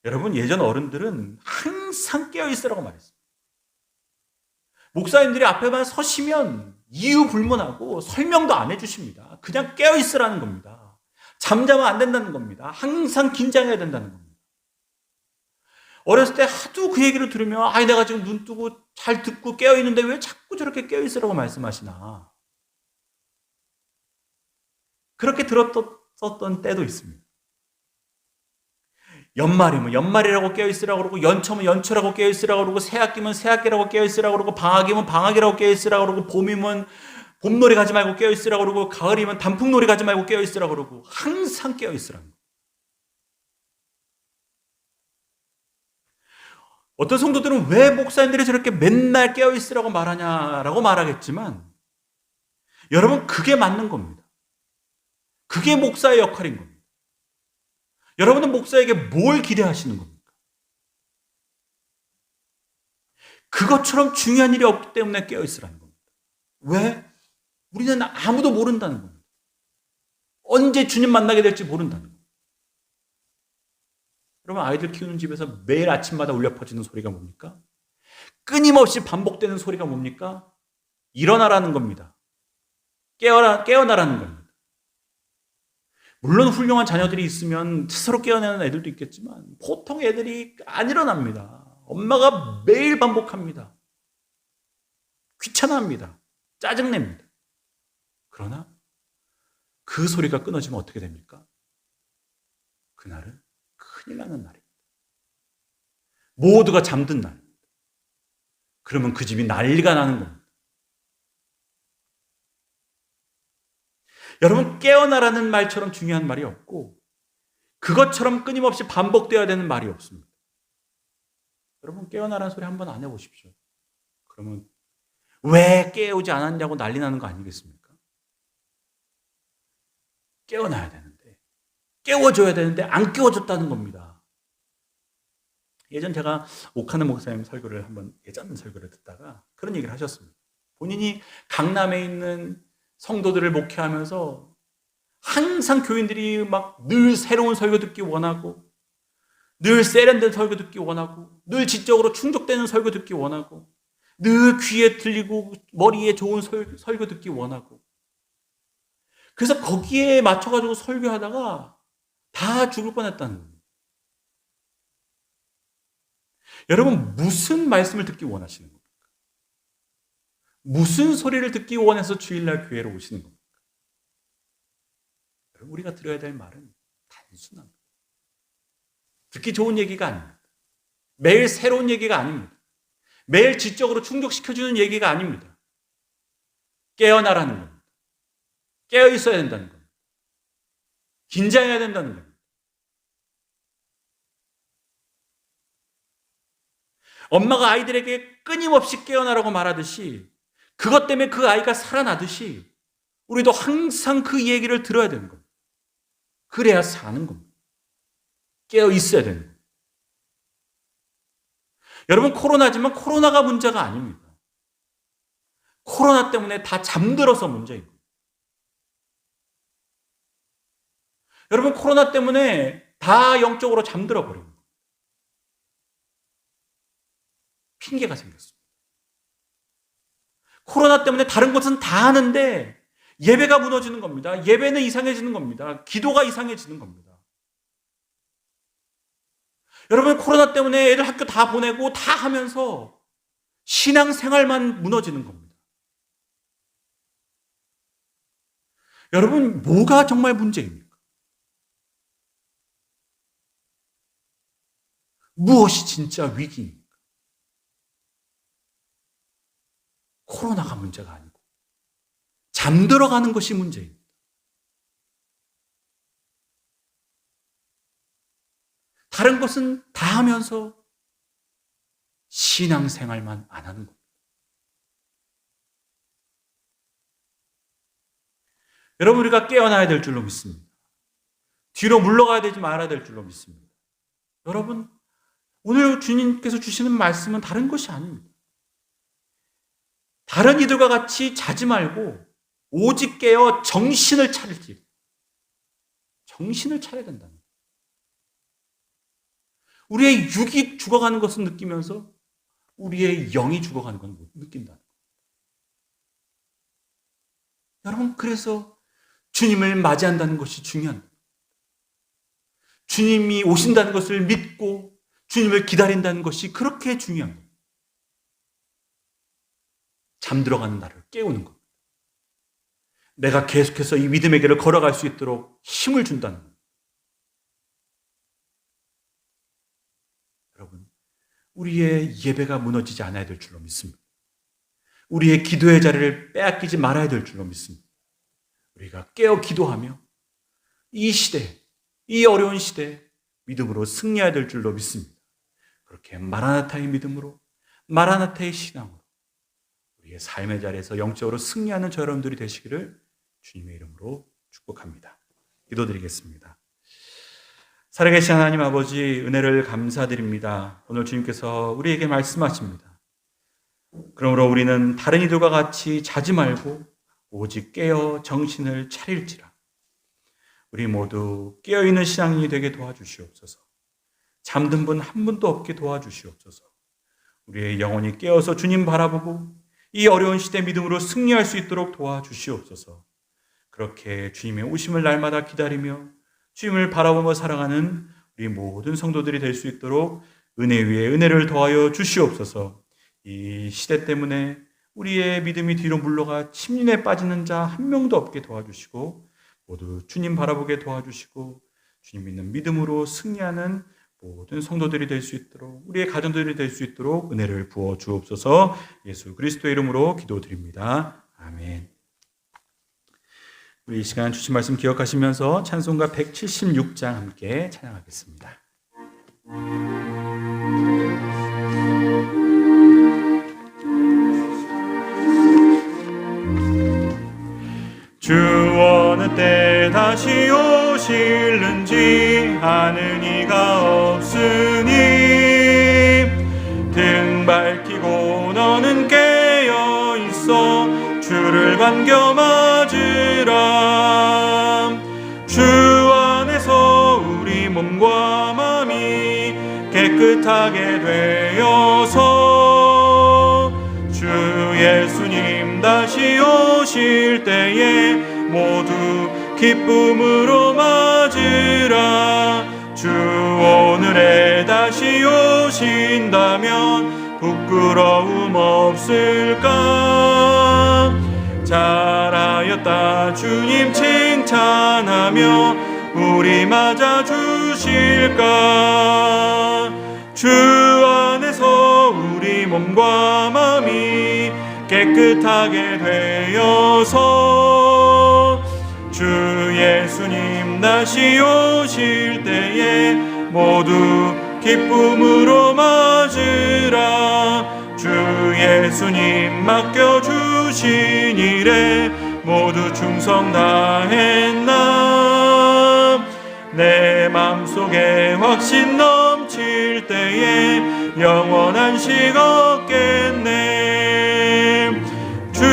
C: 여러분, 예전 어른들은 항상 깨어있으라고 말했습니다. 목사님들이 앞에만 서시면 이유 불문하고 설명도 안 해주십니다. 그냥 깨어있으라는 겁니다. 잠자면 안 된다는 겁니다. 항상 긴장해야 된다는 겁니다. 어렸을 때 하도 그 얘기를 들으면 내가 지금 눈 뜨고 잘 듣고 깨어있는데 왜 자꾸 저렇게 깨어있으라고 말씀하시나. 그렇게 들었던 때도 있습니다. 연말이면 연말이라고 깨어있으라고 그러고, 연초면 연초라고 깨어있으라고 그러고, 새학기면 새학기라고 깨어있으라고 그러고, 방학이면 방학이라고 깨어있으라고 그러고, 봄이면 봄놀이 가지 말고 깨어있으라고 그러고, 가을이면 단풍놀이 가지 말고 깨어있으라고 그러고, 항상 깨어있으라고. 어떤 성도들은 왜 목사님들이 저렇게 맨날 깨어있으라고 말하냐라고 말하겠지만, 여러분, 그게 맞는 겁니다. 그게 목사의 역할인 겁니다. 여러분은 목사에게 뭘 기대하시는 겁니까? 그것처럼 중요한 일이 없기 때문에 깨어있으라는 겁니다. 왜? 우리는 아무도 모른다는 겁니다. 언제 주님 만나게 될지 모른다는 겁니다. 여러분, 아이들 키우는 집에서 매일 아침마다 울려 퍼지는 소리가 뭡니까? 끊임없이 반복되는 소리가 뭡니까? 일어나라는 겁니다. 깨어나라는 겁니다. 물론 훌륭한 자녀들이 있으면 스스로 깨어나는 애들도 있겠지만 보통 애들이 안 일어납니다. 엄마가 매일 반복합니다. 귀찮아합니다. 짜증냅니다. 그러나 그 소리가 끊어지면 어떻게 됩니까? 그날은 큰일 나는 날입니다. 모두가 잠든 날입니다. 그러면 그 집이 난리가 나는 겁니다. 여러분, 깨어나라는 말처럼 중요한 말이 없고 그것처럼 끊임없이 반복되어야 되는 말이 없습니다. 여러분, 깨어나라는 소리 한번 안 해보십시오. 그러면 왜 깨우지 않았냐고 난리 나는 거 아니겠습니까? 깨어나야 되는데, 깨워줘야 되는데 안 깨워줬다는 겁니다. 예전 제가 오카는 목사님 설교를 예전 설교를 듣다가 그런 얘기를 하셨습니다. 본인이 강남에 있는 성도들을 목회하면서 항상 교인들이 막 늘 새로운 설교 듣기 원하고, 늘 세련된 설교 듣기 원하고, 늘 지적으로 충족되는 설교 듣기 원하고, 늘 귀에 들리고 머리에 좋은 설교 듣기 원하고, 그래서 거기에 맞춰가지고 설교하다가 다 죽을 뻔했다는 거예요. 여러분, 무슨 말씀을 듣기 원하시는 겁니까? 무슨 소리를 듣기 원해서 주일날 교회로 오시는 겁니까? 우리가 들어야 될 말은 단순합니다. 듣기 좋은 얘기가 아닙니다. 매일 새로운 얘기가 아닙니다. 매일 지적으로 충족시켜주는 얘기가 아닙니다. 깨어나라는 겁니다. 깨어 있어야 된다는 겁니다. 긴장해야 된다는 겁니다. 엄마가 아이들에게 끊임없이 깨어나라고 말하듯이, 그것 때문에 그 아이가 살아나듯이 우리도 항상 그 얘기를 들어야 되는 겁니다. 그래야 사는 겁니다. 깨어 있어야 되는 겁니다. 여러분, 코로나지만 코로나가 문제가 아닙니다. 코로나 때문에 다 잠들어서 문제인 거예요. 여러분, 코로나 때문에 다 영적으로 잠들어 버린 거예요. 핑계가 생겼습니다. 코로나 때문에 다른 것은 다 하는데 예배가 무너지는 겁니다. 예배는 이상해지는 겁니다. 기도가 이상해지는 겁니다. 여러분, 코로나 때문에 애들 학교 다 보내고 다 하면서 신앙생활만 무너지는 겁니다. 여러분, 뭐가 정말 문제입니까? 무엇이 진짜 위기입니까? 코로나가 문제가 아니고 잠들어가는 것이 문제입니다. 다른 것은 다 하면서 신앙생활만 안 하는 겁니다. 여러분, 우리가 깨어나야 될 줄로 믿습니다. 뒤로 물러가야 되지 말아야 될 줄로 믿습니다. 여러분, 오늘 주님께서 주시는 말씀은 다른 것이 아닙니다. 다른 이들과 같이 자지 말고 오직 깨어 정신을 차릴지. 정신을 차려야 된다는 거예요. 우리의 육이 죽어가는 것은 느끼면서 우리의 영이 죽어가는 건 못 느낀다는 거예요. 여러분, 그래서 주님을 맞이한다는 것이 중요한 거예요. 주님이 오신다는 것을 믿고 주님을 기다린다는 것이 그렇게 중요한 거예요. 잠들어가는 나를 깨우는 겁니다. 내가 계속해서 이 믿음의 길을 걸어갈 수 있도록 힘을 준다는 겁니다. 여러분, 우리의 예배가 무너지지 않아야 될 줄로 믿습니다. 우리의 기도의 자리를 빼앗기지 말아야 될 줄로 믿습니다. 우리가 깨어 기도하며 이 시대, 이 어려운 시대에 믿음으로 승리해야 될 줄로 믿습니다. 그렇게 마라나타의 믿음으로, 마라나타의 신앙으로 우리의 삶의 자리에서 영적으로 승리하는 저 여러분들이 되시기를 주님의 이름으로 축복합니다. 기도드리겠습니다. 살아계신 하나님 아버지, 은혜를 감사드립니다. 오늘 주님께서 우리에게 말씀하십니다. 그러므로 우리는 다른 이들과 같이 자지 말고 오직 깨어 정신을 차릴지라. 우리 모두 깨어있는 신앙인이 되게 도와주시옵소서. 잠든 분 한 분도 없게 도와주시옵소서. 우리의 영혼이 깨어서 주님 바라보고 이 어려운 시대 믿음으로 승리할 수 있도록 도와주시옵소서. 그렇게 주님의 오심을 날마다 기다리며 주님을 바라보며 살아가는 우리 모든 성도들이 될 수 있도록 은혜 위에 은혜를 더하여 주시옵소서. 이 시대 때문에 우리의 믿음이 뒤로 물러가 침륜에 빠지는 자 한 명도 없게 도와주시고 모두 주님 바라보게 도와주시고 주님 믿는 믿음으로 승리하는 모든 성도들이 될 수 있도록 우리의 가정들이 될 수 있도록 은혜를 부어 주옵소서. 예수 그리스도의 이름으로 기도드립니다. 아멘. 우리 이 시간 주신 말씀 기억하시면서 찬송가 176장 함께 찬양하겠습니다. 주 어느 때 다시 오실는지 아는 이가 없으니 등 밝히고 너는 깨어 있어 주를 반겨 맞으라. 주 안에서 우리 몸과 마음이 깨끗하게 되어서 주 예수님 다시 오실 때에 모두 기쁨으로 맞으라. 주 오늘에 다시 오신다면 부끄러움 없을까. 잘하였다 주님 칭찬하며 우리 맞아 주실까. 주 안에서 우리 몸과 마음이 깨끗하게 되어서 주 예수님 다시 오실 때에 모두 기쁨으로 맞으라. 주 예수님 맡겨주신 일에
A: 모두 충성 다했나. 내 맘속에 확신 넘칠 때에 영원한 식 얻겠네. 주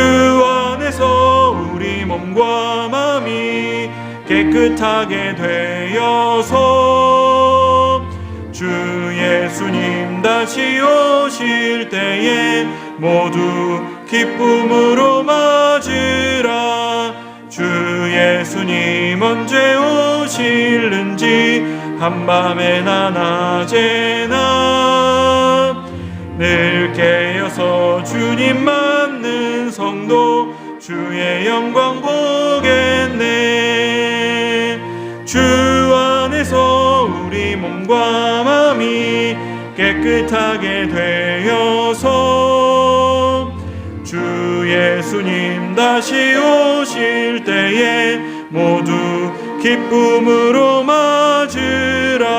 A: 안에서 우리 몸과 마음이 깨끗하게 되어서 주 예수님 다시 오실 때에 모두 기쁨으로 맞으라. 주 예수님 언제 오실는지 한밤에나 낮에나 늘 깨어서 주님 맞는 성도 주의 영광 보겠네. 주 안에서 우리 몸과 마음이 깨끗하게 되어서 주 예수님 다시 오실 때에 모두 기쁨으로 맞으라.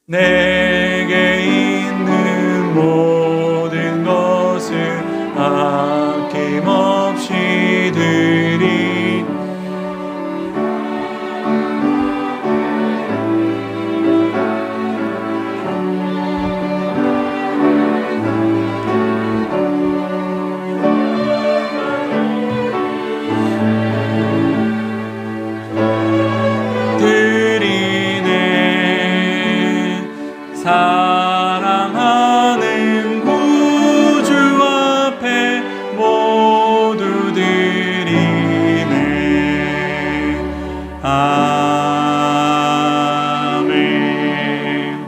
A: 내게 있는 모든 것을 아낌없이 드리. 사랑하는 구주 앞에 모두 드리네. 아멘.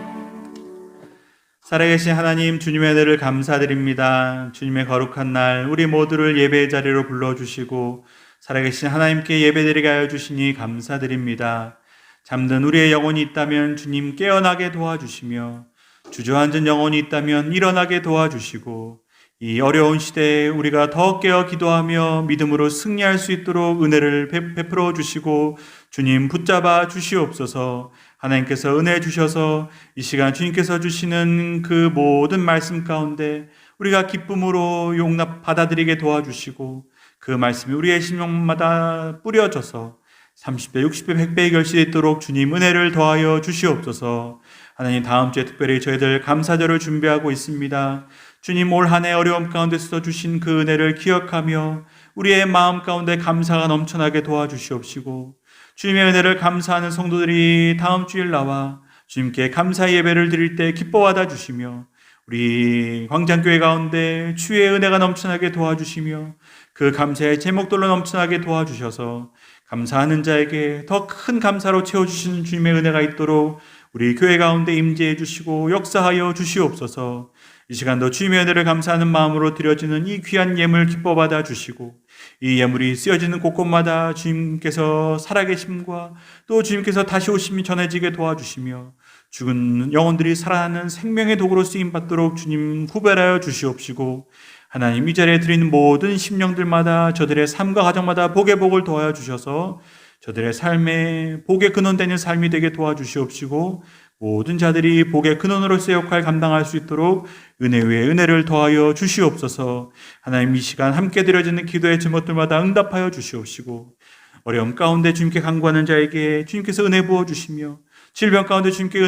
C: 살아계신 하나님, 주님의 은혜를 감사드립니다. 주님의 거룩한 날 우리 모두를 예배의 자리로 불러주시고 살아계신 하나님께 예배드리게 하여 주시니 감사드립니다. 잠든 우리의 영혼이 있다면 주님 깨어나게 도와주시며 주저앉은 영혼이 있다면 일어나게 도와주시고 이 어려운 시대에 우리가 더 깨어 기도하며 믿음으로 승리할 수 있도록 은혜를 베풀어 주시고 주님 붙잡아 주시옵소서. 하나님께서 은혜 주셔서 이 시간 주님께서 주시는 그 모든 말씀 가운데 우리가 기쁨으로 용납 받아들이게 도와주시고 그 말씀이 우리의 심령마다 뿌려져서 30배, 60배, 100배의 결실이 있도록 주님 은혜를 더하여 주시옵소서. 하나님, 다음 주에 특별히 저희들 감사절을 준비하고 있습니다. 주님, 올 한 해 어려움 가운데서 주신 그 은혜를 기억하며 우리의 마음 가운데 감사가 넘쳐나게 도와주시옵시고 주님의 은혜를 감사하는 성도들이 다음 주일 나와 주님께 감사 예배를 드릴 때 기뻐하다 주시며 우리 광장교회 가운데 주의 은혜가 넘쳐나게 도와주시며 그 감사의 제목들로 넘쳐나게 도와주셔서 감사하는 자에게 더 큰 감사로 채워주시는 주님의 은혜가 있도록 우리 교회 가운데 임재해 주시고 역사하여 주시옵소서. 이 시간도 주님의 은혜를 감사하는 마음으로 드려지는 이 귀한 예물 기뻐 받아 주시고 이 예물이 쓰여지는 곳곳마다 주님께서 살아계심과 또 주님께서 다시 오심이 전해지게 도와주시며 죽은 영혼들이 살아나는 생명의 도구로 쓰임받도록 주님 구별하여 주시옵시고 하나님, 이 자리에 드리는 모든 심령들마다 저들의 삶과 가정마다 복의 복을 더하여 주셔서 저들의 삶에 복의 근원되는 삶이 되게 도와주시옵시고 모든 자들이 복의 근원으로서의 역할 감당할 수 있도록 은혜 위에 은혜를 더하여 주시옵소서. 하나님, 이 시간 함께 드려지는 기도의 제목들마다 응답하여 주시옵시고 어려움 가운데 주님께 간구하는 자에게 주님께서 은혜 부어주시며 질병 가운데 주님께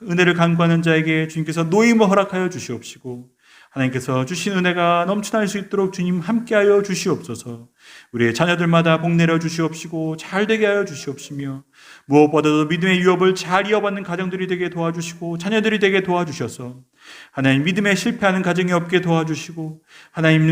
C: 은혜를 간구하는 자에게 주님께서 노임을 허락하여 주시옵시고 하나님께서 주신 은혜가 넘쳐날 수 있도록 주님 함께하여 주시옵소서. 우리의 자녀들마다 복 내려 주시옵시고 잘 되게 하여 주시옵시며 무엇보다도 믿음의 유업을 잘 이어받는 가정들이 되게 도와주시고 자녀들이 되게 도와주셔서 하나님, 믿음에 실패하는 가정이 없게 도와주시고 하나님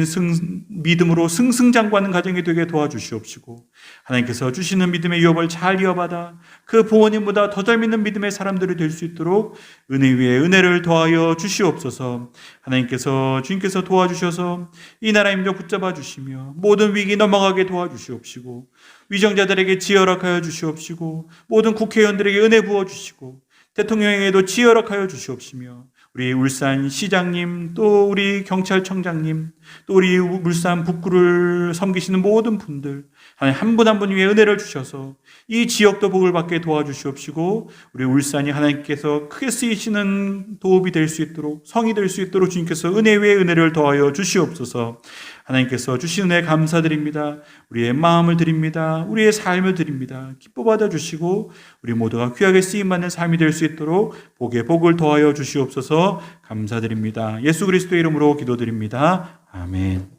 C: 믿음으로 승승장구하는 가정이 되게 도와주시옵시고 하나님께서 주시는 믿음의 유업을 잘 이어받아 그 부모님보다 더 잘 믿는 믿음의 사람들이 될 수 있도록 은혜 위에 은혜를 더하여 주시옵소서. 하나님께서 주님께서 도와주셔서 이 나라 임종 붙잡아 주시며 모든 위기 넘어가게 도와주시옵시고 위정자들에게 지혜 허락하여 주시옵시고 모든 국회의원들에게 은혜 부어주시고 대통령에게도 지혜 허락하여 주시옵시며 우리 울산 시장님 또 우리 경찰청장님 또 우리 울산 북구를 섬기시는 모든 분들
A: 하나님 한 분 한 분 위에 은혜를 주셔서 이 지역도 복을 받게 도와주시옵시고 우리 울산이 하나님께서 크게 쓰이시는 도읍이 될 수 있도록 성이 될 수 있도록 주님께서 은혜 위에 은혜를 더하여 주시옵소서. 하나님께서 주신 은혜 감사드립니다. 우리의 마음을 드립니다. 우리의 삶을 드립니다. 기뻐 받아주시고 우리 모두가 귀하게 쓰임받는 삶이 될 수 있도록 복에 복을 더하여 주시옵소서. 감사드립니다. 예수 그리스도의 이름으로 기도드립니다. 아멘.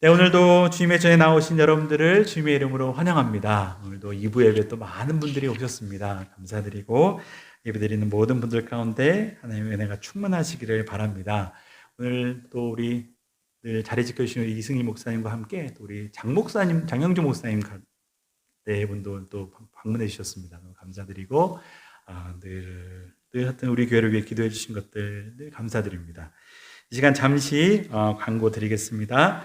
A: 네, 오늘도 주님의 전에 나오신 여러분들을 주님의 이름으로 환영합니다. 오늘도 2부 예배 또 많은 분들이 오셨습니다. 감사드리고 예배드리는 모든 분들 가운데 하나님의 은혜가 충만하시기를 바랍니다. 오늘 또 우리 늘 자리 지켜주시는 이승희 목사님과 함께 또 우리 장 목사님, 장영주 목사님 네 분도 또 방문해 주셨습니다. 너무 감사드리고 늘 하여튼 우리 교회를 위해 기도해 주신 것들 늘 감사드립니다. 이 시간 잠시 광고 드리겠습니다.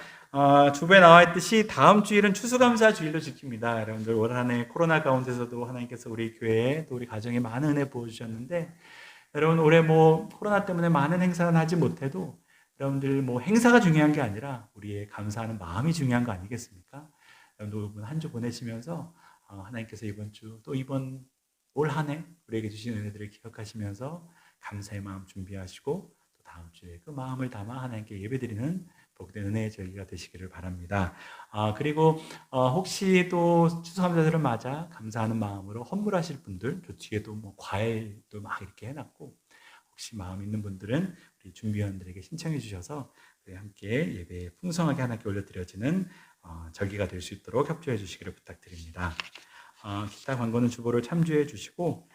A: 주부에 나와 있듯이 다음 주일은 추수감사 주일로 지킵니다. 여러분들 올 한 해 코로나 가운데서도 하나님께서 우리 교회에 또 우리 가정에 많은 은혜 부어주셨는데 여러분 올해 코로나 때문에 많은 행사는 하지 못해도 여러분들 행사가 중요한 게 아니라 우리의 감사하는 마음이 중요한 거 아니겠습니까? 여러분들 한 주 보내시면서 하나님께서 이번 주 또 이번 올 한 해 우리에게 주신 은혜들을 기억하시면서 감사의 마음 준비하시고 또 다음 주에 그 마음을 담아 하나님께 예배드리는 복된 은혜의 절기가 되시기를 바랍니다. 그리고 혹시 또 추수감사절을 맞아 감사하는 마음으로 헌물하실 분들, 저 뒤에도 과일도 막 이렇게 해놨고 혹시 마음 있는 분들은 우리 준비위원들에게 신청해 주셔서 함께 예배에 풍성하게 하나님께 올려드려지는 절기가 될 수 있도록 협조해 주시기를 부탁드립니다. 기타 광고는 주보를 참조해 주시고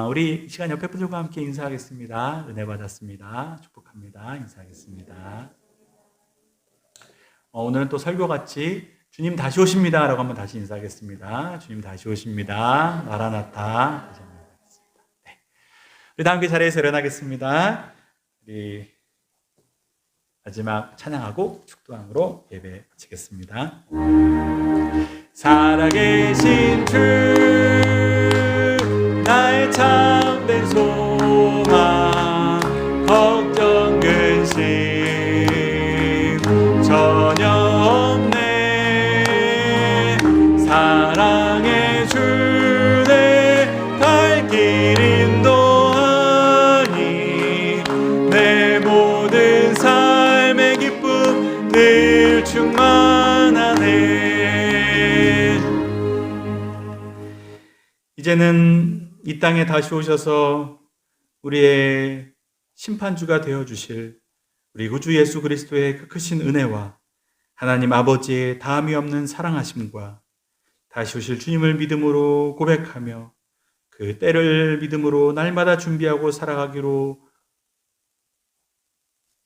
A: 우리 이 시간 옆에 분들과 함께 인사하겠습니다. 은혜 받았습니다. 축복합니다. 인사하겠습니다. 오늘은 또 설교같이 주님 다시 오십니다 라고 한번 다시 인사하겠습니다. 주님 다시 오십니다. 마라나타. 다시 한번 인사하겠습니다. 네. 우리 다 함께 자리에서 일어나겠습니다. 우리 마지막 찬양하고 축도함으로 예배 마치겠습니다. 살아계신 주 나의 참된 소망 걱정 근심 전혀 없네. 사랑의 주 내 갈 길 인도하니 내 모든 삶의 기쁨 늘 충만하네. 이제는 이 땅에 다시 오셔서 우리의 심판주가 되어주실 우리 구주 예수 그리스도의 그 크신 은혜와 하나님 아버지의 다함이 없는 사랑하심과 다시 오실 주님을 믿음으로 고백하며 그 때를 믿음으로 날마다 준비하고 살아가기로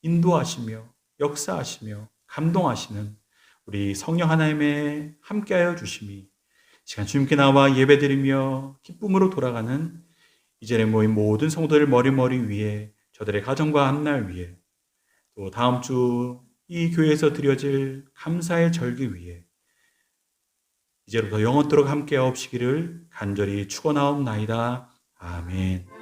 A: 인도하시며 역사하시며 감동하시는 우리 성령 하나님의 함께하여 주심이 시간 주님께 나와 예배드리며 기쁨으로 돌아가는 이전에 모인 모든 성도들 머리 위에 저들의 가정과 앞날 위에 또 다음 주 이 교회에서 드려질 감사의 절기 위에 이제로부터 영원토록 함께하옵시기를 간절히 축원하옵나이다. 아멘.